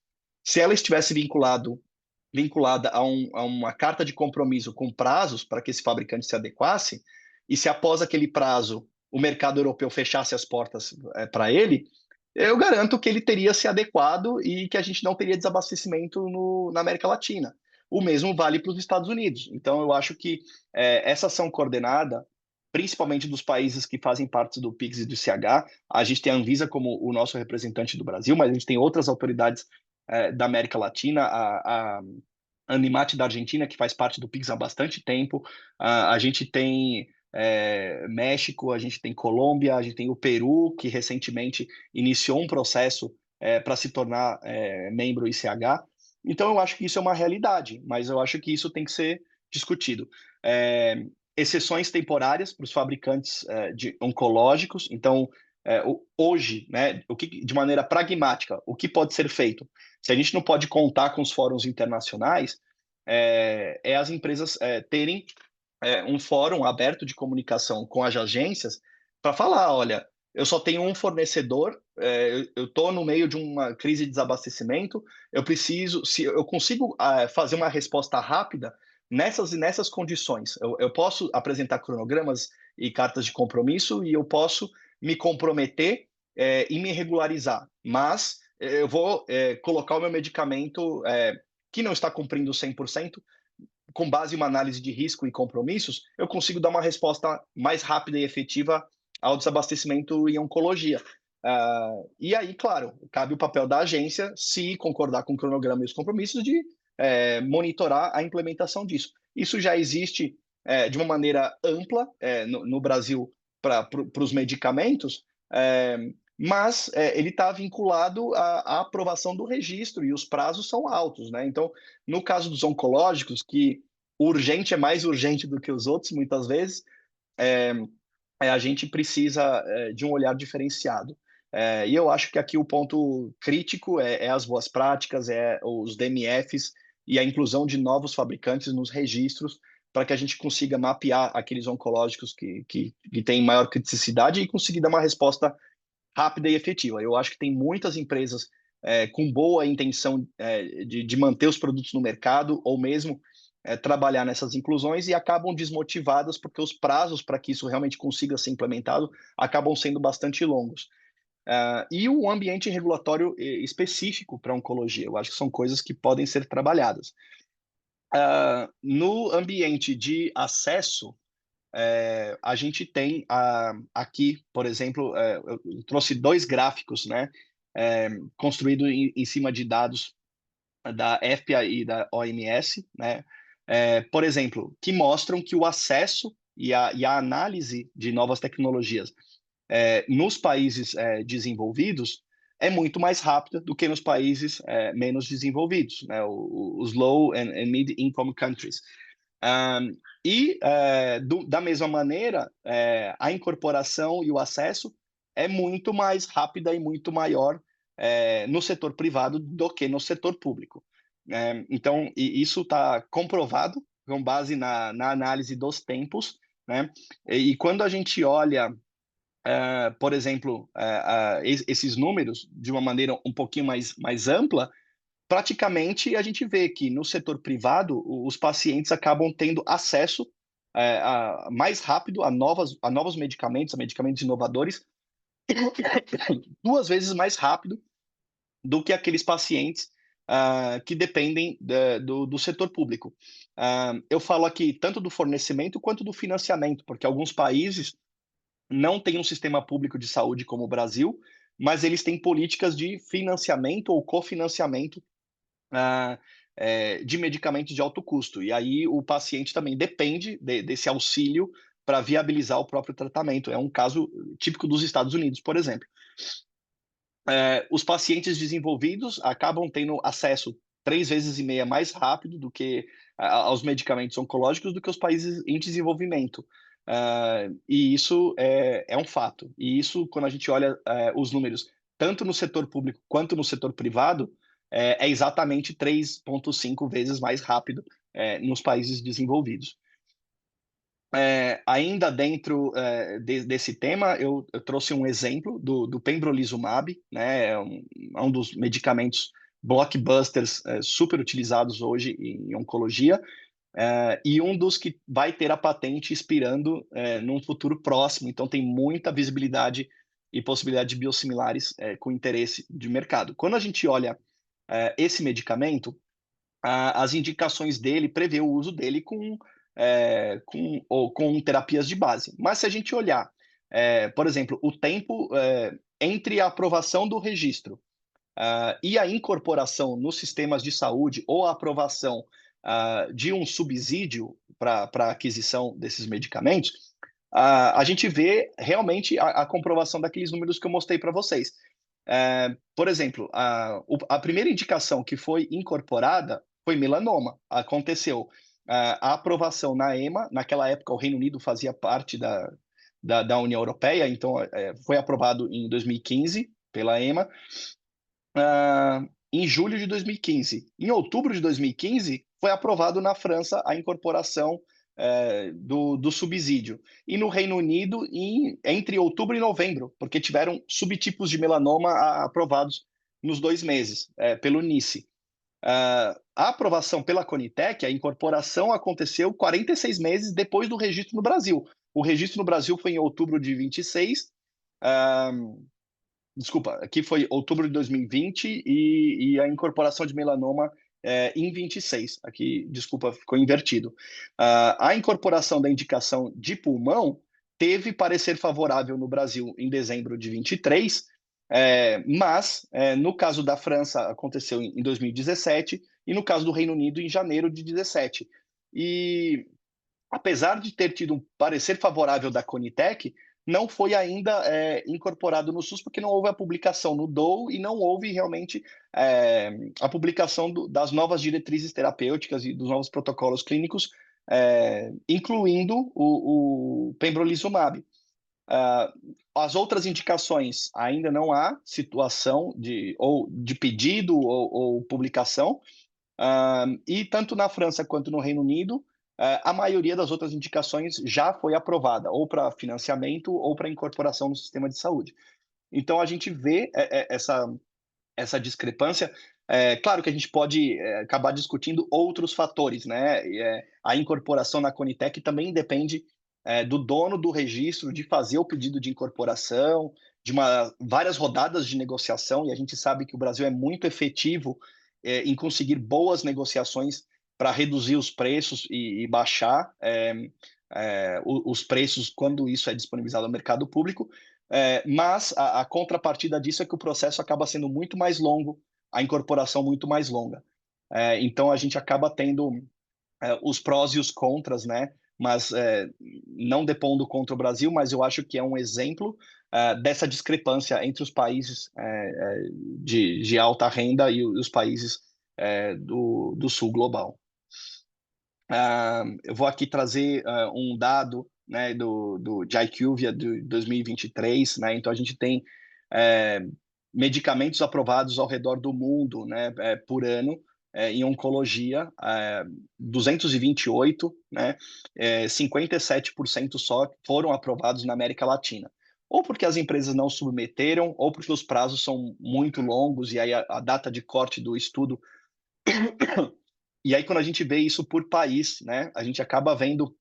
S2: se ela estivesse vinculada a uma carta de compromisso com prazos para que esse fabricante se adequasse, e se após aquele prazo o mercado europeu fechasse as portas para ele, eu garanto que ele teria se adequado e que a gente não teria desabastecimento na América Latina. O mesmo vale para os Estados Unidos. Então, eu acho que essa ação coordenada principalmente dos países que fazem parte do PIX e do CH. A gente tem a Anvisa como o nosso representante do Brasil, mas a gente tem outras autoridades da América Latina, a Animate da Argentina, que faz parte do PIX há bastante tempo. A gente tem México, a gente tem Colômbia, a gente tem o Peru, que recentemente iniciou um processo para se tornar membro ICH. Então, eu acho que isso é uma realidade, mas eu acho que isso tem que ser discutido. Exceções temporárias para os fabricantes de oncológicos. Então, hoje, né, de maneira pragmática, o que pode ser feito? Se a gente não pode contar com os fóruns internacionais, as empresas terem um fórum aberto de comunicação com as agências para falar, olha, eu só tenho um fornecedor, eu estou no meio de uma crise de desabastecimento, eu preciso, se eu consigo fazer uma resposta rápida nessas condições, eu posso apresentar cronogramas e cartas de compromisso e eu posso me comprometer e me regularizar, mas eu vou colocar o meu medicamento que não está cumprindo 100%, com base em uma análise de risco e compromissos, eu consigo dar uma resposta mais rápida e efetiva ao desabastecimento em oncologia. E aí, claro, cabe o papel da agência, se concordar com o cronograma e os compromissos, de monitorar a implementação disso. Isso já existe de uma maneira ampla no Brasil para os medicamentos, mas ele está vinculado à aprovação do registro e os prazos são altos, né? Então, no caso dos oncológicos, que o urgente é mais urgente do que os outros, muitas vezes, a gente precisa de um olhar diferenciado. E eu acho que aqui o ponto crítico é as boas práticas, os DMFs e a inclusão de novos fabricantes nos registros para que a gente consiga mapear aqueles oncológicos que têm maior criticidade e conseguir dar uma resposta rápida e efetiva. Eu acho que tem muitas empresas com boa intenção de manter os produtos no mercado ou mesmo trabalhar nessas inclusões e acabam desmotivadas porque os prazos para que isso realmente consiga ser implementado acabam sendo bastante longos. E o ambiente regulatório específico para oncologia, eu acho que são coisas que podem ser trabalhadas. No ambiente de acesso, a gente tem aqui, por exemplo, eu trouxe dois gráficos, né, construídos em cima de dados da FPA e da OMS, né, por exemplo, que mostram que o acesso e a análise de novas tecnologias nos países desenvolvidos é muito mais rápida do que nos países menos desenvolvidos, né, os low and mid-income countries. Da mesma maneira, a incorporação e o acesso é muito mais rápida e muito maior no setor privado do que no setor público. Então, isso está comprovado com base na análise dos tempos, né? E quando a gente olha, por exemplo, esses números de uma maneira um pouquinho mais ampla, praticamente a gente vê que no setor privado os pacientes acabam tendo acesso mais rápido a novos medicamentos, a medicamentos inovadores, duas vezes mais rápido do que aqueles pacientes que dependem do setor público. Eu falo aqui tanto do fornecimento quanto do financiamento, porque alguns países não têm um sistema público de saúde como o Brasil, mas eles têm políticas de financiamento ou cofinanciamento de medicamentos de alto custo. E aí o paciente também depende desse auxílio para viabilizar o próprio tratamento. É um caso típico dos Estados Unidos, por exemplo. Os pacientes desenvolvidos acabam tendo acesso 3,5 vezes mais rápido do que aos medicamentos oncológicos do que os países em desenvolvimento. E isso é um fato. E isso, quando a gente olha os números, tanto no setor público quanto no setor privado, é exatamente 3,5 vezes mais rápido nos países desenvolvidos. Ainda dentro desse tema, eu trouxe um exemplo do pembrolizumab, né? É um dos medicamentos blockbusters super utilizados hoje em oncologia, e um dos que vai ter a patente expirando num futuro próximo. Então, tem muita visibilidade e possibilidade de biosimilares com interesse de mercado. Quando a gente olha esse medicamento, as indicações dele prevê o uso dele com com terapias de base. Mas se a gente olhar, por exemplo, o tempo entre a aprovação do registro e a incorporação nos sistemas de saúde ou a aprovação de um subsídio para a aquisição desses medicamentos, a gente vê realmente a comprovação daqueles números que eu mostrei para vocês. Por exemplo, a primeira indicação que foi incorporada foi melanoma. Aconteceu a aprovação na EMA, naquela época o Reino Unido fazia parte da União Europeia, então foi aprovado em 2015 pela EMA, em julho de 2015. Em outubro de 2015, foi aprovado na França a incorporação do subsídio. E no Reino Unido, entre outubro e novembro, porque tiveram subtipos de melanoma aprovados nos 2 meses, pelo NICE. A aprovação pela Conitec, a incorporação aconteceu 46 meses depois do registro no Brasil. O registro no Brasil foi em outubro de 26, desculpa, aqui foi outubro de 2020 e a incorporação de melanoma em 26. Aqui, desculpa, ficou invertido. A incorporação da indicação de pulmão teve parecer favorável no Brasil em dezembro de 23, mas no caso da França aconteceu em 2017 e no caso do Reino Unido em janeiro de 17. E apesar de ter tido um parecer favorável da Conitec, não foi ainda incorporado no SUS, porque não houve a publicação no DOU e não houve realmente a publicação das novas diretrizes terapêuticas e dos novos protocolos clínicos, incluindo o pembrolizumab. As outras indicações ainda não há situação de pedido ou publicação, e tanto na França quanto no Reino Unido, a maioria das outras indicações já foi aprovada, ou para financiamento ou para incorporação no sistema de saúde. Então, a gente vê essa discrepância. Claro que a gente pode acabar discutindo outros fatores, né? A incorporação na Conitec também depende do dono do registro de fazer o pedido de incorporação, de várias rodadas de negociação, e a gente sabe que o Brasil é muito efetivo em conseguir boas negociações para reduzir os preços e baixar os preços quando isso é disponibilizado no mercado público, mas a contrapartida disso é que o processo acaba sendo muito mais longo, a incorporação muito mais longa. Então, a gente acaba tendo os prós e os contras, né? Mas não depondo contra o Brasil, mas eu acho que é um exemplo dessa discrepância entre os países de alta renda e os países do sul global. Eu vou aqui trazer um dado, né, de IQVIA de 2023, né? Então a gente tem medicamentos aprovados ao redor do mundo, né, por ano em oncologia, 228, né, 57% só foram aprovados na América Latina. Ou porque as empresas não submeteram, ou porque os prazos são muito longos e aí a data de corte do estudo. E aí, quando a gente vê isso por país, né, a gente acaba vendo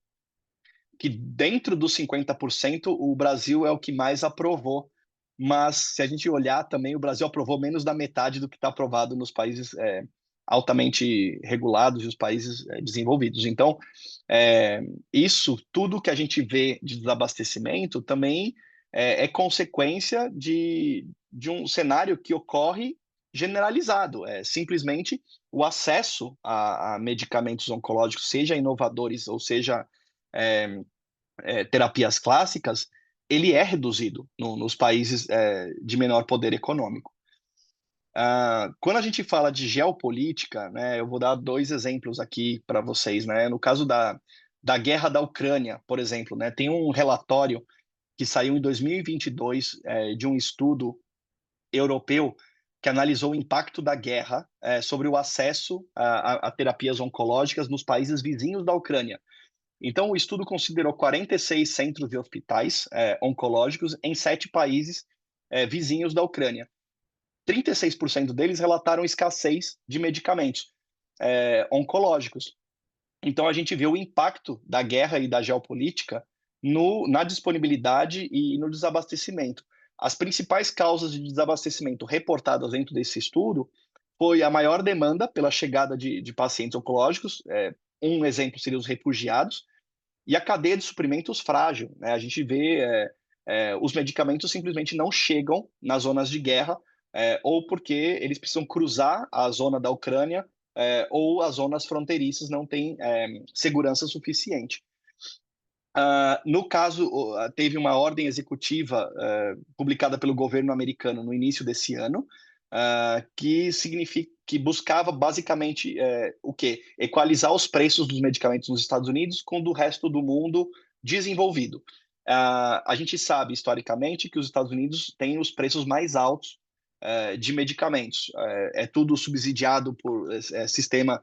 S2: que dentro dos 50%, o Brasil é o que mais aprovou. Mas, se a gente olhar também, o Brasil aprovou menos da metade do que está aprovado nos países altamente regulados e os países desenvolvidos. Então, isso tudo que a gente vê de desabastecimento também é consequência de um cenário que ocorre generalizado. Simplesmente o acesso a medicamentos oncológicos, seja inovadores ou seja terapias clássicas, ele é reduzido nos países de menor poder econômico. Quando a gente fala de geopolítica, né, eu vou dar 2 exemplos aqui para vocês. Né? No caso da guerra da Ucrânia, por exemplo, né, tem um relatório que saiu em 2022 de um estudo europeu que analisou o impacto da guerra sobre o acesso a terapias oncológicas nos países vizinhos da Ucrânia. Então, o estudo considerou 46 centros de hospitais oncológicos em 7 países vizinhos da Ucrânia. 36% deles relataram escassez de medicamentos oncológicos. Então, a gente vê o impacto da guerra e da geopolítica na disponibilidade e no desabastecimento. As principais causas de desabastecimento reportadas dentro desse estudo foi a maior demanda pela chegada de pacientes oncológicos, um exemplo seria os refugiados, e a cadeia de suprimentos frágil, né? A gente vê os medicamentos simplesmente não chegam nas zonas de guerra, ou porque eles precisam cruzar a zona da Ucrânia, ou as zonas fronteiriças não têm segurança suficiente. No caso, teve uma ordem executiva publicada pelo governo americano no início desse ano, que buscava basicamente o quê? Equalizar os preços dos medicamentos nos Estados Unidos com o do resto do mundo desenvolvido. A gente sabe, historicamente, que os Estados Unidos têm os preços mais altos de medicamentos. É tudo subsidiado por sistema,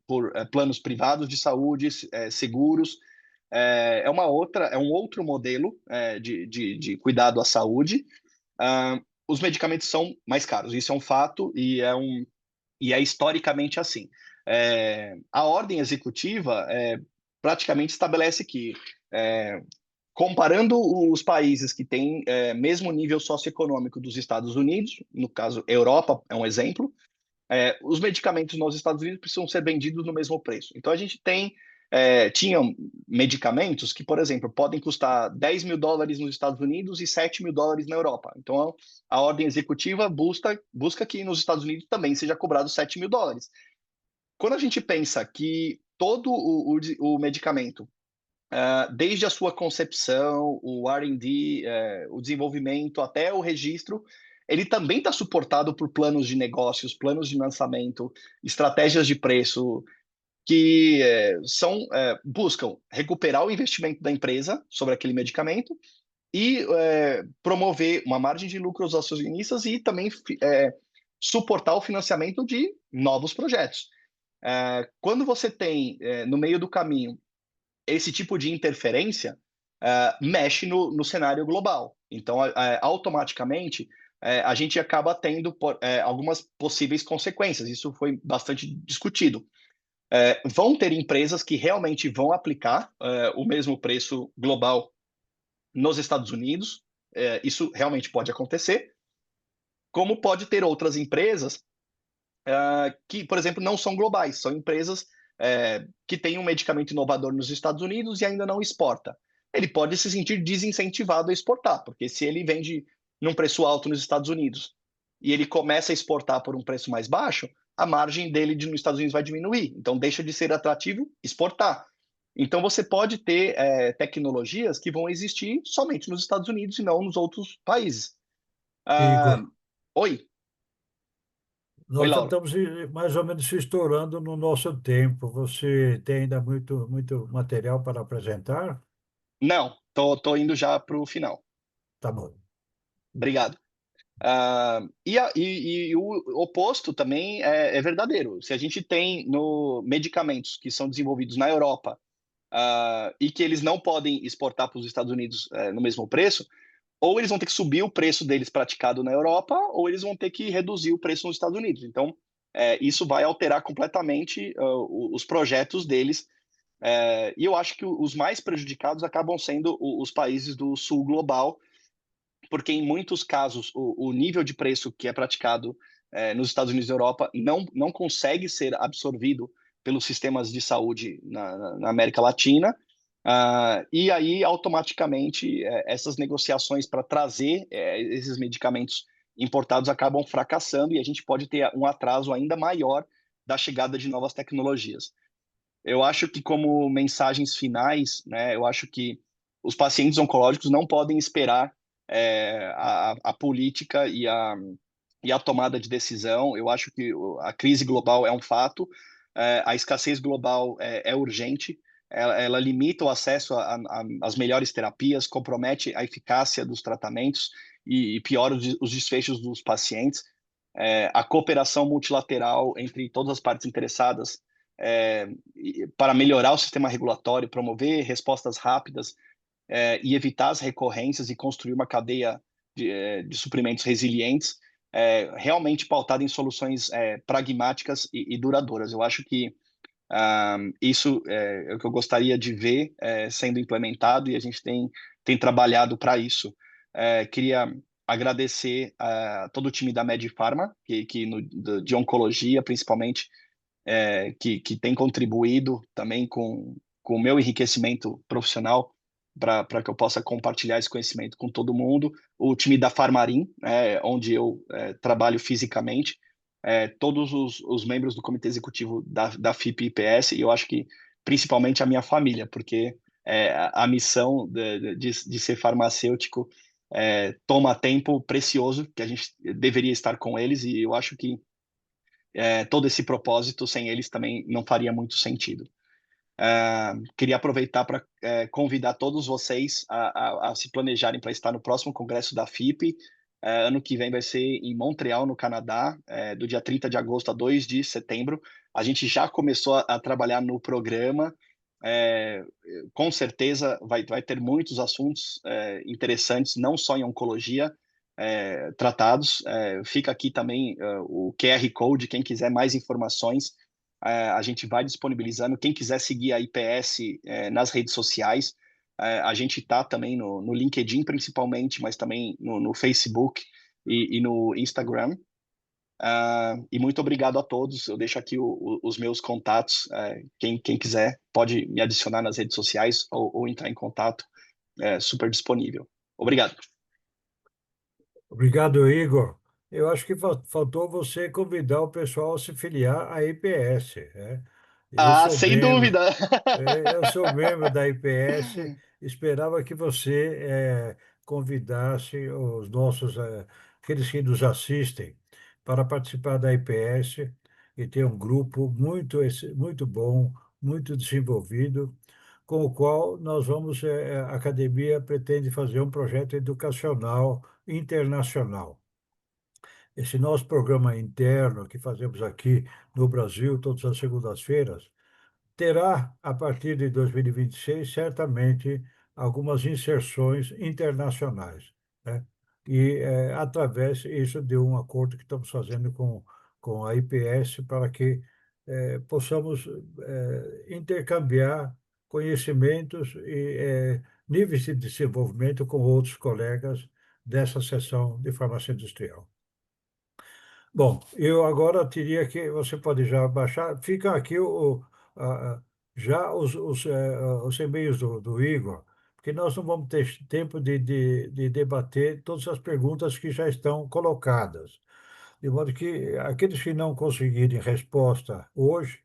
S2: por planos privados de saúde, seguros. É um outro modelo de cuidado à saúde. Os medicamentos são mais caros, isso é um fato e é historicamente assim. A ordem executiva praticamente estabelece que, comparando os países que têm mesmo nível socioeconômico dos Estados Unidos, no caso, Europa é um exemplo, os medicamentos nos Estados Unidos precisam ser vendidos no mesmo preço. Então, a gente tinham medicamentos que, por exemplo, podem custar US$ 10.000 nos Estados Unidos e US$ 7.000 na Europa. Então, a ordem executiva busca que nos Estados Unidos também seja cobrado US$ 7.000. Quando a gente pensa que todo o medicamento, desde a sua concepção, o R&D, o desenvolvimento até o registro, ele também está suportado por planos de negócios, planos de lançamento, estratégias de preço que buscam recuperar o investimento da empresa sobre aquele medicamento e promover uma margem de lucro aos acionistas e também suportar o financiamento de novos projetos. Quando você tem, no meio do caminho, esse tipo de interferência, mexe no cenário global. Então, automaticamente, a gente acaba tendo algumas possíveis consequências. Isso foi bastante discutido. Vão ter empresas que realmente vão aplicar o mesmo preço global nos Estados Unidos. Isso realmente pode acontecer. Como pode ter outras empresas que, por exemplo, não são globais, são empresas que têm um medicamento inovador nos Estados Unidos e ainda não exporta. Ele pode se sentir desincentivado a exportar, porque se ele vende num preço alto nos Estados Unidos e ele começa a exportar por um preço mais baixo, a margem dele nos Estados Unidos vai diminuir. Então, deixa de ser atrativo exportar. Então, você pode ter tecnologias que vão existir somente nos Estados Unidos e não nos outros países. Ah,
S1: Igor,
S2: oi, oi,
S1: nós já
S2: Laura.
S1: estamos mais ou menos se estourando no nosso tempo. Você tem ainda muito material para apresentar?
S2: Não, tô indo já para o final.
S1: Tá bom.
S2: Obrigado. E o oposto também é verdadeiro. Se a gente tem no medicamentos que são desenvolvidos na Europa e que eles não podem exportar para os Estados Unidos no mesmo preço, ou eles vão ter que subir o preço deles praticado na Europa, ou eles vão ter que reduzir o preço nos Estados Unidos. Então, isso vai alterar completamente os projetos deles. E eu acho que os mais prejudicados acabam sendo os países do sul global, porque em muitos casos o nível de preço que é praticado nos Estados Unidos e Europa não consegue ser absorvido pelos sistemas de saúde na América Latina. E aí, automaticamente, essas negociações para trazer esses medicamentos importados acabam fracassando e a gente pode ter um atraso ainda maior da chegada de novas tecnologias. Eu acho que, como mensagens finais, né, eu acho que os pacientes oncológicos não podem esperar a política e a tomada de decisão. Eu acho que a crise global é um fato, a escassez global é urgente, ela limita o acesso às melhores terapias, compromete a eficácia dos tratamentos e piora os desfechos dos pacientes. A cooperação multilateral entre todas as partes interessadas para melhorar o sistema regulatório, promover respostas rápidas e evitar as recorrências e construir uma cadeia de suprimentos resilientes, realmente pautada em soluções pragmáticas e duradouras. Eu acho que isso é o que eu gostaria de ver sendo implementado e a gente tem trabalhado para isso. Queria agradecer a todo o time da Medipharma, de oncologia, principalmente, que tem contribuído também com o meu enriquecimento profissional para que eu possa compartilhar esse conhecimento com todo mundo. O time da Farmarim, onde eu trabalho fisicamente, todos os membros do comitê executivo da FIP-IPS, e eu acho que principalmente a minha família, porque a missão de ser farmacêutico toma tempo precioso, que a gente deveria estar com eles, e eu acho que todo esse propósito sem eles também não faria muito sentido. Queria aproveitar para convidar todos vocês a se planejarem para estar no próximo congresso da FIP. Ano que vem vai ser em Montreal, no Canadá, do dia 30 de agosto a 2 de setembro. A gente já começou a trabalhar no programa. Com certeza vai ter muitos assuntos interessantes, não só em oncologia, tratados. Fica aqui também o QR Code, quem quiser mais informações, a gente vai disponibilizando. Quem quiser seguir a IPS nas redes sociais, a gente está também no LinkedIn principalmente, mas também no Facebook e no Instagram. E muito obrigado a todos. Eu deixo aqui os meus contatos. Quem quiser pode me adicionar nas redes sociais ou entrar em contato. Super disponível. Obrigado.
S1: Obrigado, Igor. Eu acho que faltou você convidar o pessoal a se filiar à IPS, né? Eu sou
S2: Sem
S1: membro,
S2: dúvida.
S1: eu sou membro da IPS, esperava que você convidasse os nossos, aqueles que nos assistem, para participar da IPS e ter um grupo muito bom, muito desenvolvido, com o qual nós vamos, a academia pretende fazer um projeto educacional internacional. Esse nosso programa interno que fazemos aqui no Brasil, todas as segundas-feiras, terá, a partir de 2026, certamente algumas inserções internacionais, né? E, através isso de um acordo que estamos fazendo com a IPS para que possamos intercambiar conhecimentos e níveis de desenvolvimento com outros colegas dessa seção de farmácia industrial. Bom, eu agora teria que, você pode já baixar, fica aqui a- já os e-mails do Igor, porque nós não vamos ter tempo de debater todas as perguntas que já estão colocadas. De modo que aqueles que não conseguirem resposta hoje,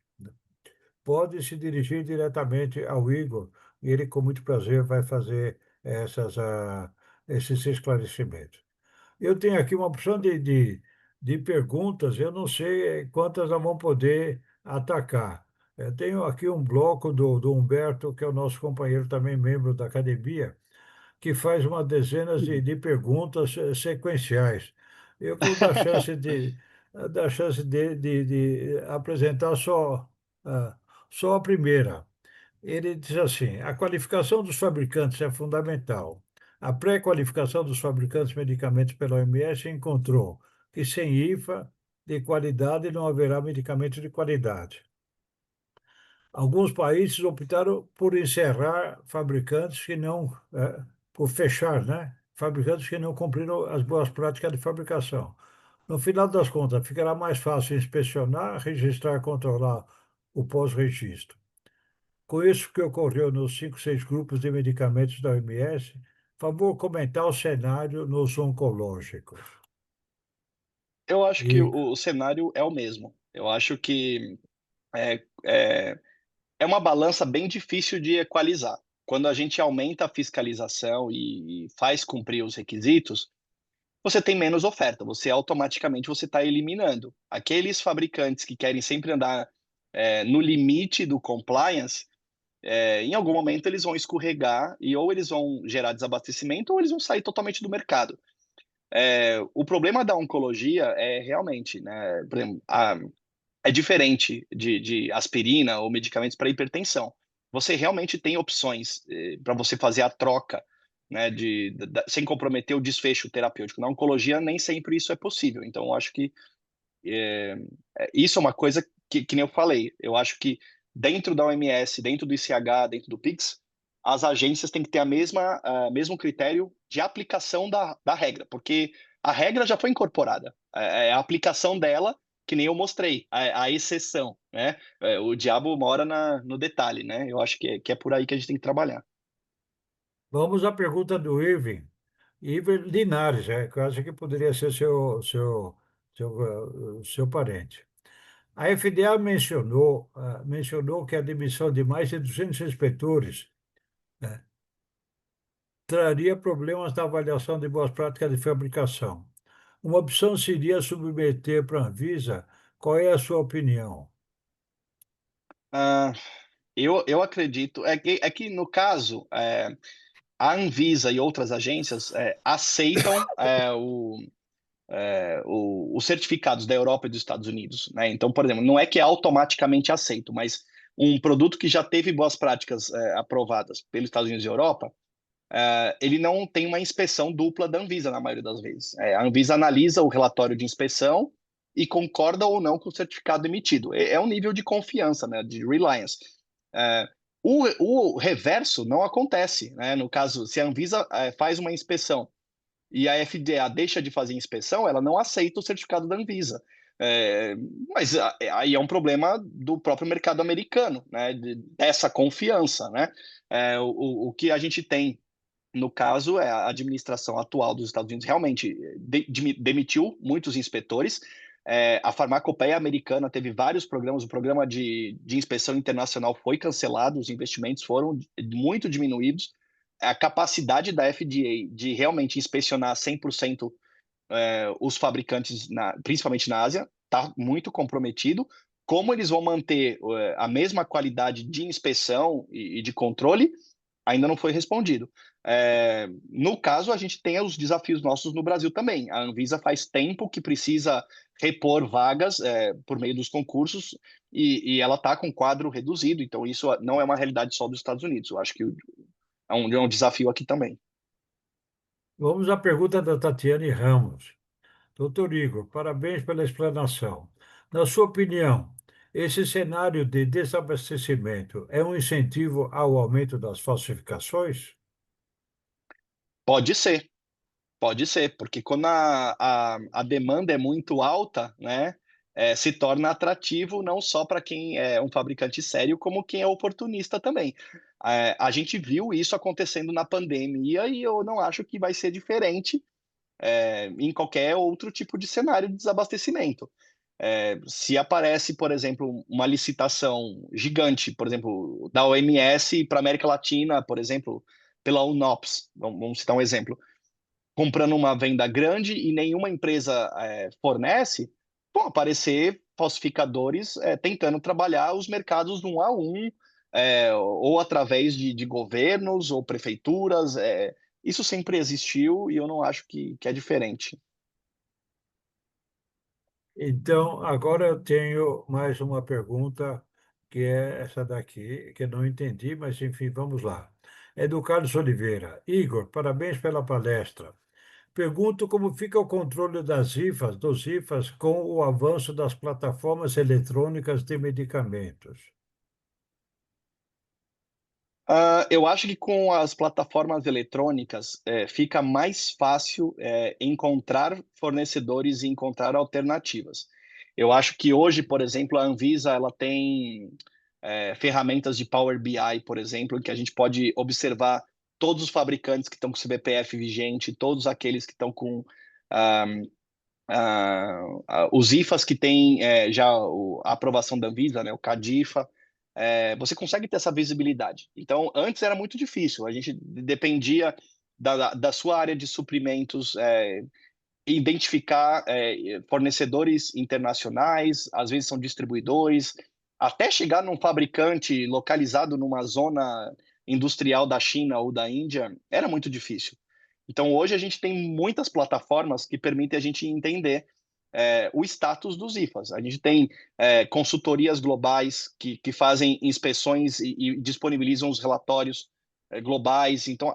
S1: podem se dirigir diretamente ao Igor, e ele, com muito prazer, vai fazer esses esclarecimentos. Eu tenho aqui uma opção de perguntas, eu não sei quantas nós vamos poder atacar. Eu tenho aqui um bloco do Humberto, que é o nosso companheiro também, membro da academia, que faz uma dezenas de perguntas sequenciais. Eu vou dar chance de apresentar só a primeira. Ele diz assim: a qualificação dos fabricantes é fundamental. A pré-qualificação dos fabricantes de medicamentos pela OMS encontrou que sem IFA de qualidade não haverá medicamento de qualidade. Alguns países optaram por encerrar fabricantes que não, por fechar, né? Fabricantes que não cumpriram as boas práticas de fabricação. No final das contas, ficará mais fácil inspecionar, registrar e controlar o pós-registro. Com isso que ocorreu nos 5, 6 grupos de medicamentos da OMS, favor comentar o cenário nos oncológicos.
S2: Eu acho que
S1: E
S2: o cenário é o mesmo. Eu acho que é, é, é uma balança bem difícil de equalizar. Quando a gente aumenta a fiscalização e faz cumprir os requisitos, você tem menos oferta. Você automaticamente você está eliminando aqueles fabricantes que querem sempre andar no limite do compliance. Em algum momento eles vão escorregar e ou eles vão gerar desabastecimento ou eles vão sair totalmente do mercado. O problema da oncologia é realmente, né, por exemplo, é diferente de aspirina ou medicamentos para hipertensão. Você realmente tem opções para você fazer a troca, né, sem comprometer o desfecho terapêutico. Na oncologia, nem sempre isso é possível. Então, eu acho que é, isso é uma coisa que nem eu falei. Eu acho que dentro da OMS, dentro do ICH, dentro do PICS, as agências têm que ter mesmo critério de aplicação da regra, porque a regra já foi incorporada. A aplicação dela que nem eu mostrei, a exceção, né? O diabo mora no detalhe, né? Eu acho que é por aí que a gente tem que trabalhar.
S1: Vamos à pergunta do Irving. Irving Linares, quase que poderia ser seu parente. A FDA mencionou que a demissão de mais de 200 inspetores, né, traria problemas na avaliação de boas práticas de fabricação. Uma opção seria submeter para a Anvisa. Qual é a sua opinião?
S2: Ah, eu acredito, é que no caso, a Anvisa e outras agências aceitam os certificados da Europa e dos Estados Unidos, né? Então, por exemplo, não é que é automaticamente aceito, mas um produto que já teve boas práticas aprovadas pelos Estados Unidos e Europa, ele não tem uma inspeção dupla da Anvisa na maioria das vezes. A Anvisa analisa o relatório de inspeção e concorda ou não com o certificado emitido. É um nível de confiança, né, de reliance. É, o reverso não acontece, né? No caso, se a Anvisa faz uma inspeção e a FDA deixa de fazer inspeção, ela não aceita o certificado da Anvisa. É, mas aí é um problema do próprio mercado americano, né? Dessa confiança, né? O que a gente tem no caso, a administração atual dos Estados Unidos realmente demitiu muitos inspetores. A farmacopeia americana teve vários programas, o programa de inspeção internacional foi cancelado, os investimentos foram muito diminuídos. A capacidade da FDA de realmente inspecionar 100% os fabricantes, principalmente na Ásia, está muito comprometido. Como eles vão manter a mesma qualidade de inspeção e de controle, ainda não foi respondido. No caso, a gente tem os desafios nossos no Brasil também. A Anvisa faz tempo que precisa repor vagas por meio dos concursos e ela está com quadro reduzido, então isso não é uma realidade só dos Estados Unidos. Eu acho que é um desafio aqui também.
S1: Vamos à pergunta da Tatiane Ramos. Doutor Igor, parabéns pela explanação. Na sua opinião, esse cenário de desabastecimento é um incentivo ao aumento das falsificações?
S2: Pode ser, pode ser, porque quando a demanda é muito alta, né, se torna atrativo não só para quem é um fabricante sério, como quem é oportunista também. A gente viu isso acontecendo na pandemia e eu não acho que vai ser diferente em qualquer outro tipo de cenário de desabastecimento. Se aparece, por exemplo, uma licitação gigante, por exemplo, da OMS para a América Latina, por exemplo, pela UNOPS, vamos citar um exemplo, comprando uma venda grande e nenhuma empresa fornece, vão aparecer falsificadores tentando trabalhar os mercados um a um, ou através de governos ou prefeituras. Isso sempre existiu e eu não acho que é diferente.
S1: Então, agora eu tenho mais uma pergunta, que é essa daqui, que eu não entendi, mas enfim, vamos lá. É do Carlos Oliveira. Igor, parabéns pela palestra. Pergunto como fica o controle dos IFAs, com o avanço das plataformas eletrônicas de medicamentos.
S2: Eu acho que com as plataformas eletrônicas fica mais fácil encontrar fornecedores e encontrar alternativas. Eu acho que hoje, por exemplo, a Anvisa ela tem ferramentas de Power BI, por exemplo, que a gente pode observar todos os fabricantes que estão com CBPF vigente, todos aqueles que estão com ah, os IFAs que têm já a aprovação da Anvisa, né, o CADIFA, você consegue ter essa visibilidade. Então, antes era muito difícil, a gente dependia da sua área de suprimentos, identificar fornecedores internacionais, às vezes são distribuidores, até chegar num fabricante localizado numa zona industrial da China ou da Índia, era muito difícil. Então, hoje a gente tem muitas plataformas que permitem a gente entender o status dos IFAs. A gente tem consultorias globais que fazem inspeções e disponibilizam os relatórios globais. Então,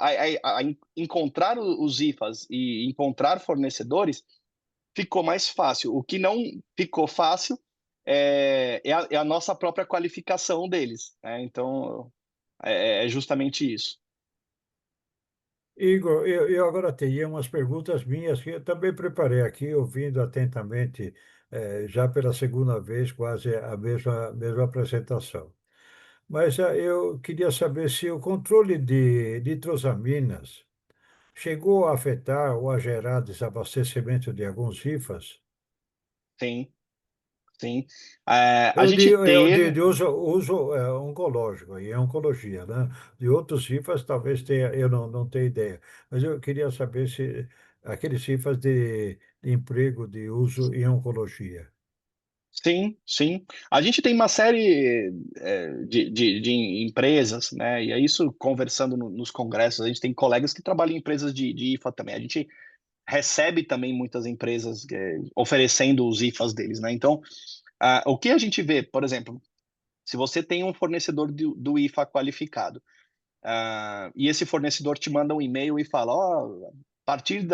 S2: encontrar os IFAs e encontrar fornecedores ficou mais fácil. O que não ficou fácil é a nossa própria qualificação deles, né? Então, é justamente isso.
S1: Igor, eu agora teria umas perguntas minhas que eu também preparei aqui, ouvindo atentamente, já pela segunda vez, quase a mesma apresentação. Mas eu queria saber se o controle de nitrosaminas chegou a afetar ou a gerar desabastecimento de alguns rifas.
S2: Sim, sim. A
S1: Eu
S2: gente
S1: de, eu
S2: teve,
S1: de uso oncológico, aí é oncologia, né? De outros rifas talvez tenha, eu não tenho ideia. Mas eu queria saber se aqueles rifas de emprego de uso em oncologia.
S2: sim, sim. A gente tem uma série de empresas, né? E é isso, conversando nos congressos, a gente tem colegas que trabalham em empresas de IFA também. A gente recebe também muitas empresas oferecendo os IFAs deles, né? Então, o que a gente vê, por exemplo, se você tem um fornecedor do IFA qualificado, e esse fornecedor te manda um e-mail e fala, ó, a partir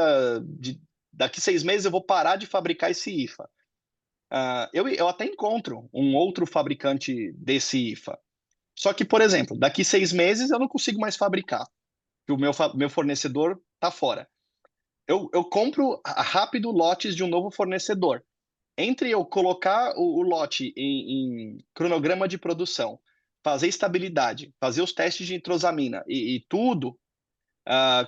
S2: daqui 6 meses eu vou parar de fabricar esse IFA. Eu até encontro um outro fabricante desse IFA. Só que, por exemplo, daqui 6 meses eu não consigo mais fabricar, que o meu fornecedor está fora. Eu compro rápido lotes de um novo fornecedor. Entre eu colocar o lote em cronograma de produção, fazer estabilidade, fazer os testes de entrosamina e tudo,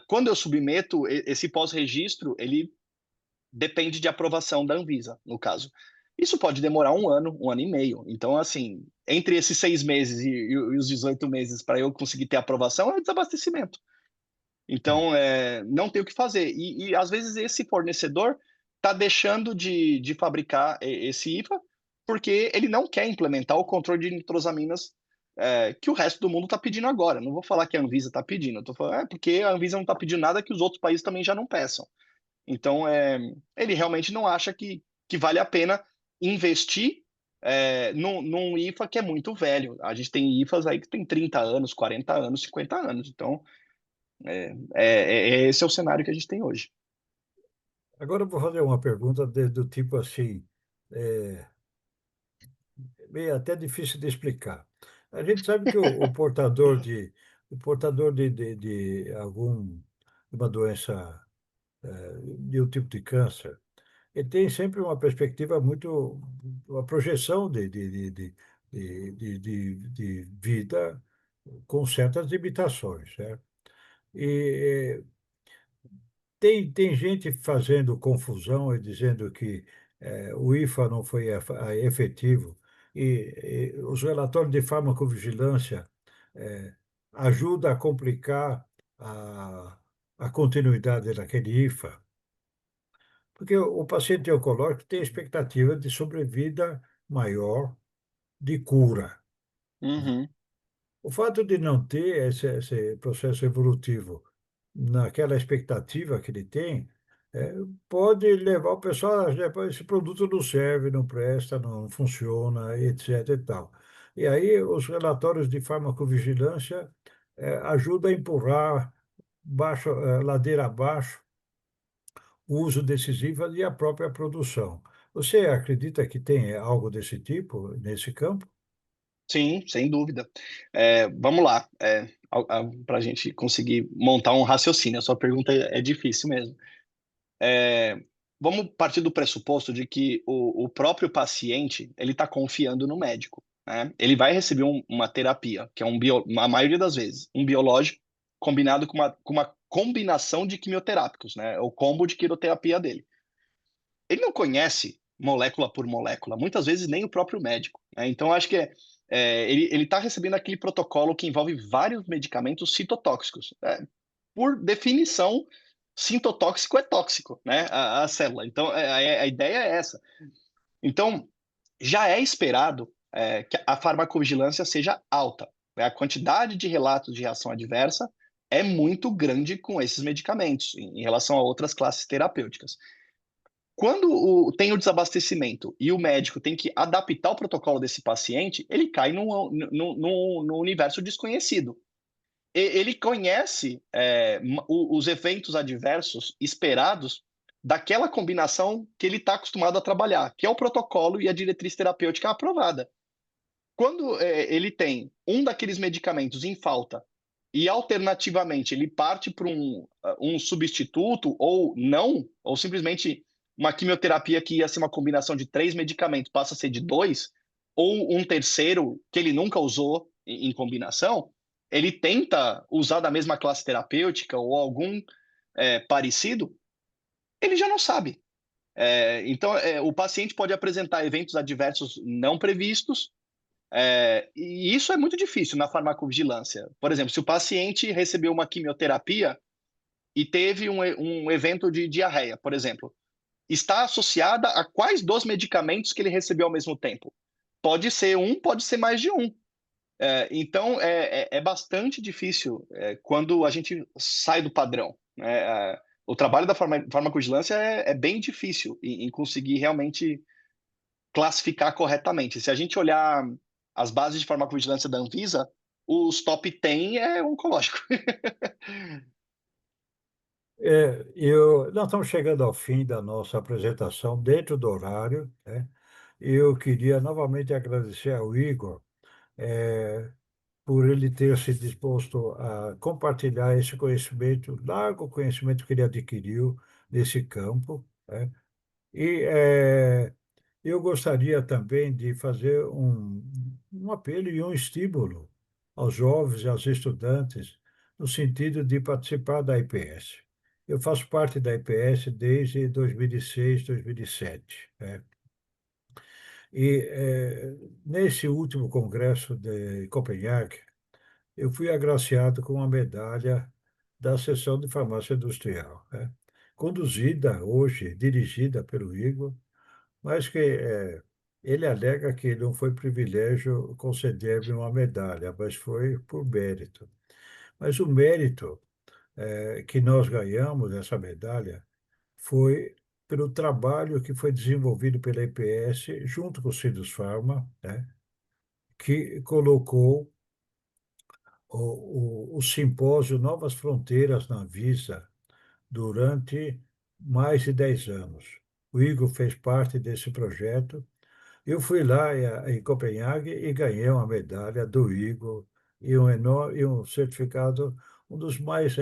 S2: quando eu submeto esse pós-registro, ele depende de aprovação da Anvisa, no caso. Isso pode demorar um ano e meio. Então, assim, entre esses 6 meses e os 18 meses para eu conseguir ter aprovação, é desabastecimento.
S1: Sim.
S2: Então, não tem o que fazer. E às vezes esse fornecedor está deixando de fabricar esse IFA porque ele não quer implementar o controle de nitrosaminas que o resto do mundo está pedindo agora. Não vou falar que a Anvisa está pedindo, eu estou falando, porque a Anvisa não está pedindo nada que os outros países também já não peçam. Então, ele realmente não acha que vale a pena investir num IFA que é muito velho. A gente tem IFAs aí que tem 30 anos, 40 anos, 50 anos. Então, esse é o cenário que a gente tem hoje.
S1: Agora eu vou fazer uma pergunta do tipo assim, é, meio até difícil de explicar. A gente sabe que o portador de uma doença, de um tipo de câncer, ele tem sempre uma perspectiva muito, uma projeção de vida com certas limitações, certo? E tem gente fazendo confusão e dizendo que o IFA não foi efetivo, e os relatórios de farmacovigilância ajudam a complicar a, a continuidade daquele IFA, porque o paciente oncológico tem expectativa de sobrevida maior, de cura, né?
S2: Uhum.
S1: O fato de não ter esse processo evolutivo naquela expectativa que ele tem, pode levar o pessoal a dizer, "Pô, esse produto não serve, não presta, não funciona, etc. e tal. E aí os relatórios de farmacovigilância ajudam a empurrar ladeira abaixo o uso desses IVAs e a própria produção. Você acredita que tem algo desse tipo nesse campo?
S2: Sim, sem dúvida. Vamos lá, para a gente conseguir montar um raciocínio. A sua pergunta é difícil mesmo. É, Vamos partir do pressuposto de que o próprio paciente ele está confiando no médico, né? Ele vai receber uma terapia, que é a maioria das vezes, um biológico combinado com uma combinação de quimioterápicos, né? O combo de quimioterapia dele. Ele não conhece molécula por molécula, muitas vezes nem o próprio médico, né? Então, acho que ele está recebendo aquele protocolo que envolve vários medicamentos citotóxicos. Por definição, sintotóxico é tóxico, né? A célula. Então, a ideia é essa. Então, já é esperado que a farmacovigilância seja alta, né? A quantidade de relatos de reação adversa é muito grande com esses medicamentos, em relação a outras classes terapêuticas. Quando tem o desabastecimento e o médico tem que adaptar o protocolo desse paciente, ele cai num universo desconhecido. Ele conhece os eventos adversos esperados daquela combinação que ele está acostumado a trabalhar, que é o protocolo e a diretriz terapêutica aprovada. Quando ele tem um daqueles medicamentos em falta e alternativamente ele parte para um substituto ou não, ou simplesmente uma quimioterapia que ia ser uma combinação de 3 medicamentos passa a ser de 2, ou um terceiro que ele nunca usou em combinação, ele tenta usar da mesma classe terapêutica ou algum parecido, ele já não sabe. Então, o paciente pode apresentar eventos adversos não previstos, e isso é muito difícil na farmacovigilância. Por exemplo, se o paciente recebeu uma quimioterapia e teve um evento de diarreia, por exemplo, está associada a quais dos medicamentos que ele recebeu ao mesmo tempo? Pode ser um, pode ser mais de um. Então, é bastante difícil quando a gente sai do padrão, né? O trabalho da farmacovigilância é bem difícil em conseguir realmente classificar corretamente. Se a gente olhar as bases de farmacovigilância da Anvisa, os top 10 é oncológico.
S1: Nós estamos chegando ao fim da nossa apresentação, dentro do horário, né? Eu queria novamente agradecer ao Igor, eh, por ele ter se disposto a compartilhar esse conhecimento, largo conhecimento que ele adquiriu nesse campo, né? E eu gostaria também de fazer um apelo e um estímulo aos jovens e aos estudantes no sentido de participar da IPS. Eu faço parte da IPS desde 2006, 2007, né? E nesse último congresso de Copenhague, eu fui agraciado com uma medalha da seção de farmácia industrial, né? Conduzida hoje, dirigida pelo Igor, mas que ele alega que não foi privilégio conceder-me uma medalha, mas foi por mérito. Mas o mérito que nós ganhamos essa medalha foi pelo trabalho que foi desenvolvido pela IPS junto com o Sinusfarma, né, que colocou o simpósio Novas Fronteiras na Anvisa durante mais de 10 anos. O Igor fez parte desse projeto. Eu fui lá em Copenhague e ganhei uma medalha do Igor e um certificado, um dos mais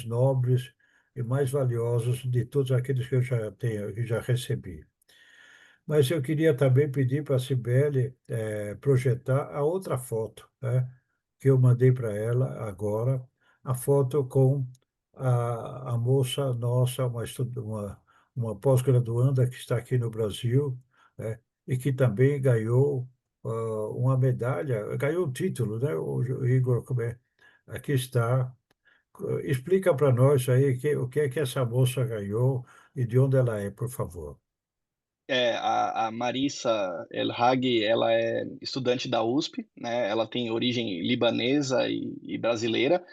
S1: nobres e mais valiosos de todos aqueles que eu já tenho, que já recebi. Mas eu queria também pedir para a Cibele projetar a outra foto, né, que eu mandei para ela agora, a foto com a moça nossa, uma pós-graduanda que está aqui no Brasil, né, e que também ganhou uma medalha, ganhou um título, né, o Igor, como é? Aqui está. Explica para nós aí o que é que essa moça ganhou e de onde ela é, por favor.
S2: A Marissa El Hag, ela é estudante da USP, né? Ela tem origem libanesa e brasileira.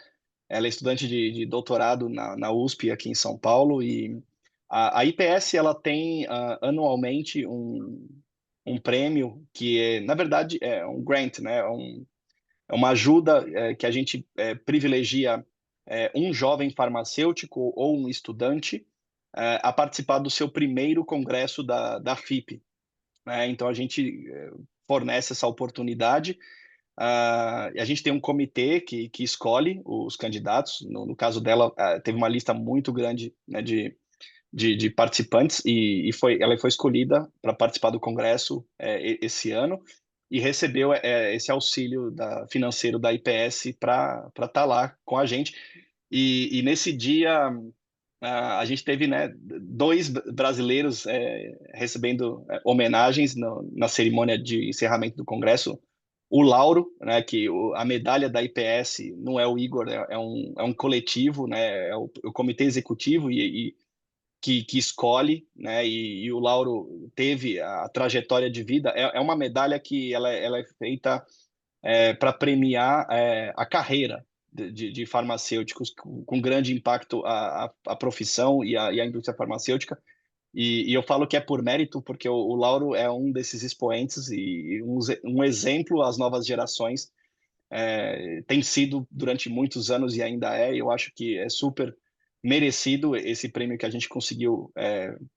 S2: Ela é estudante de doutorado na USP aqui em São Paulo e a IPS ela tem anualmente um prêmio que na verdade é um grant, né? É uma ajuda que a gente privilegia um jovem farmacêutico ou um estudante a participar do seu primeiro congresso da FIP, né? Então a gente fornece essa oportunidade. A gente tem um comitê que escolhe os candidatos. No caso dela, teve uma lista muito grande, né, de participantes ela foi escolhida para participar do congresso esse ano e recebeu esse auxílio financeiro da IPS para estar lá com a gente. E nesse dia a gente teve, né, dois brasileiros recebendo homenagens na cerimônia de encerramento do Congresso. O Lauro, né, que a medalha da IPS não é o Igor, é um coletivo, né, é o comitê executivo que escolhe, né, e o Lauro teve a trajetória de vida. É uma medalha que ela é feita para premiar a carreira de farmacêuticos com grande impacto à profissão e à indústria farmacêutica. E eu falo que é por mérito, porque o Lauro é um desses expoentes e um exemplo às novas gerações. Tem sido durante muitos anos e ainda é. Eu acho que é super merecido esse prêmio que a gente conseguiu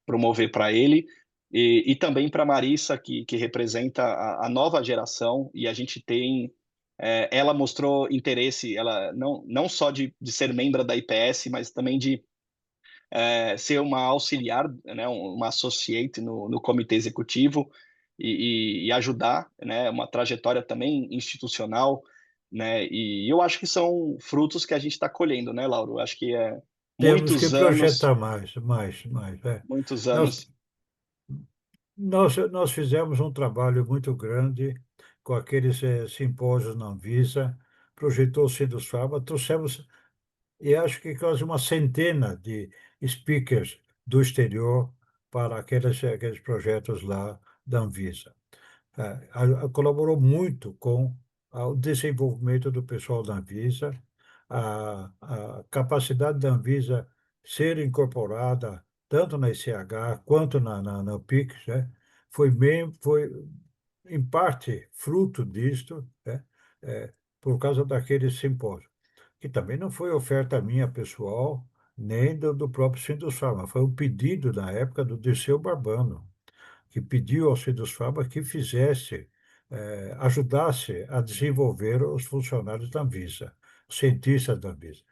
S2: promover para ele. E também para Marissa, que representa a nova geração, e a gente tem ela mostrou interesse, ela não só de ser membro da IPS, mas também de ser uma auxiliar, né, uma associate no comitê executivo e ajudar, né, uma trajetória também institucional, né, e eu acho que são frutos que a gente está colhendo, né, Lauro? Eu acho que
S1: Temos que
S2: muitos anos,
S1: projetar mais.
S2: muitos
S1: Nós,
S2: anos.
S1: nós fizemos um trabalho muito grande com aqueles simpósios na Anvisa, projetou-se Sindusfarma, trouxemos, e acho que quase uma centena de speakers do exterior para aqueles projetos lá da Anvisa. Colaborou muito com o desenvolvimento do pessoal da Anvisa, a capacidade da Anvisa ser incorporada tanto na ICH quanto na PIC, né? Foi em parte fruto disto, né? É, por causa daquele simpósio, que também não foi oferta minha pessoal, nem do próprio Sindusfarma, foi um pedido da época do Dirceu Barbano, que pediu ao Sindusfarma que fizesse, ajudasse a desenvolver os funcionários da Anvisa, os cientistas da Anvisa.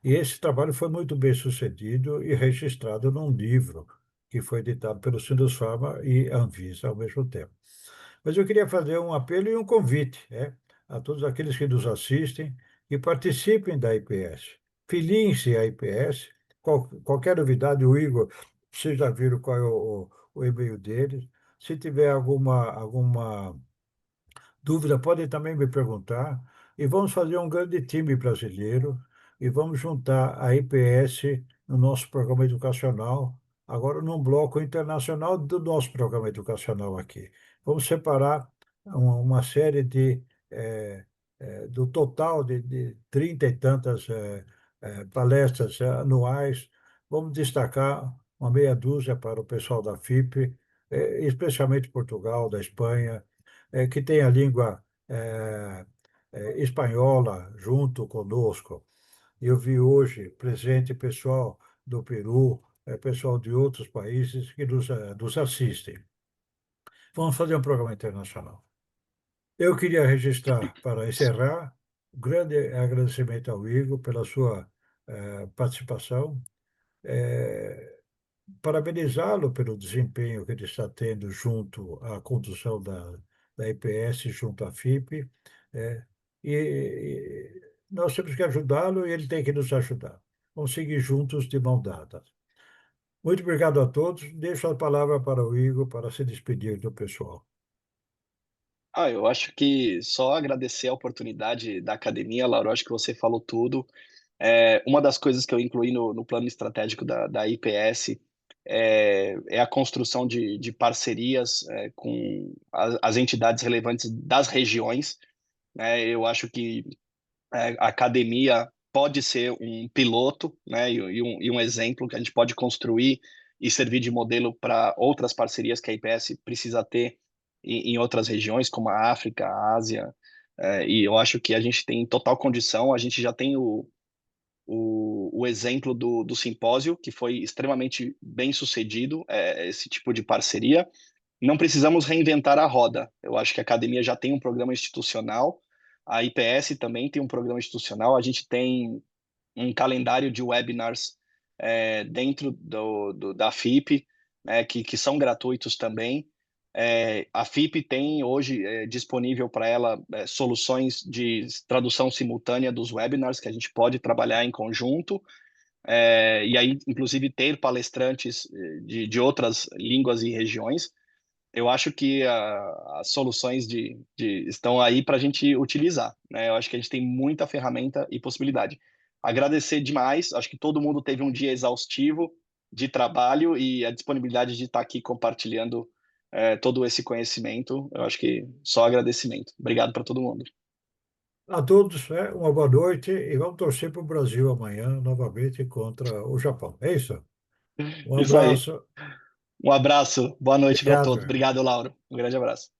S1: E esse trabalho foi muito bem sucedido e registrado num livro que foi editado pelo Sindusfarma e Anvisa ao mesmo tempo. Mas eu queria fazer um apelo e um convite, a todos aqueles que nos assistem e participem da IPS. Filiem-se à IPS. Qualquer novidade, o Igor, vocês já viram qual é o e-mail dele. Se tiver alguma dúvida, podem também me perguntar. E vamos fazer um grande time brasileiro e vamos juntar a IPS no nosso programa educacional, agora num bloco internacional do nosso programa educacional aqui. Vamos separar uma série do total de 30 e tantas palestras anuais. Vamos destacar uma meia dúzia para o pessoal da FIP, especialmente Portugal, da Espanha, que tem a língua espanhola junto conosco. Eu vi hoje presente pessoal do Peru, pessoal de outros países que nos assistem. Vamos fazer um programa internacional. Eu queria registrar, para encerrar, um grande agradecimento ao Igor pela sua participação, parabenizá-lo pelo desempenho que ele está tendo junto à condução da IPS, junto à FIP, e nós temos que ajudá-lo e ele tem que nos ajudar. Vamos seguir juntos de mão dada. Muito obrigado a todos. Deixo a palavra para o Igor para se despedir do pessoal.
S2: Eu acho que só agradecer a oportunidade da academia, Laura, eu acho que você falou tudo. Uma das coisas que eu incluí no plano estratégico da IPS é a construção de parcerias com as entidades relevantes das regiões, né? Eu acho que a academia pode ser um piloto, né, e um exemplo que a gente pode construir e servir de modelo para outras parcerias que a IPS precisa ter em outras regiões, como a África, a Ásia, e eu acho que a gente tem total condição, a gente já tem o exemplo do simpósio, que foi extremamente bem sucedido, esse tipo de parceria. Não precisamos reinventar a roda. Eu acho que a academia já tem um programa institucional, a IPS também tem um programa institucional, a gente tem um calendário de webinars dentro da FIP, que são gratuitos também. A FIP tem hoje disponível para ela soluções de tradução simultânea dos webinars que a gente pode trabalhar em conjunto, e aí, inclusive, ter palestrantes de outras línguas e regiões. Eu acho que as soluções estão aí para a gente utilizar, né? Eu acho que a gente tem muita ferramenta e possibilidade. Agradecer demais, acho que todo mundo teve um dia exaustivo de trabalho e a disponibilidade de estar aqui compartilhando todo esse conhecimento. Eu acho que só agradecimento. Obrigado para todo mundo.
S1: A todos, uma boa noite e vamos torcer para o Brasil amanhã, novamente, contra o Japão. É isso. Um
S2: Isso aí.
S1: abraço.
S2: Um abraço, boa noite para
S1: Obrigado.
S2: todos. Obrigado, Lauro. Um grande abraço.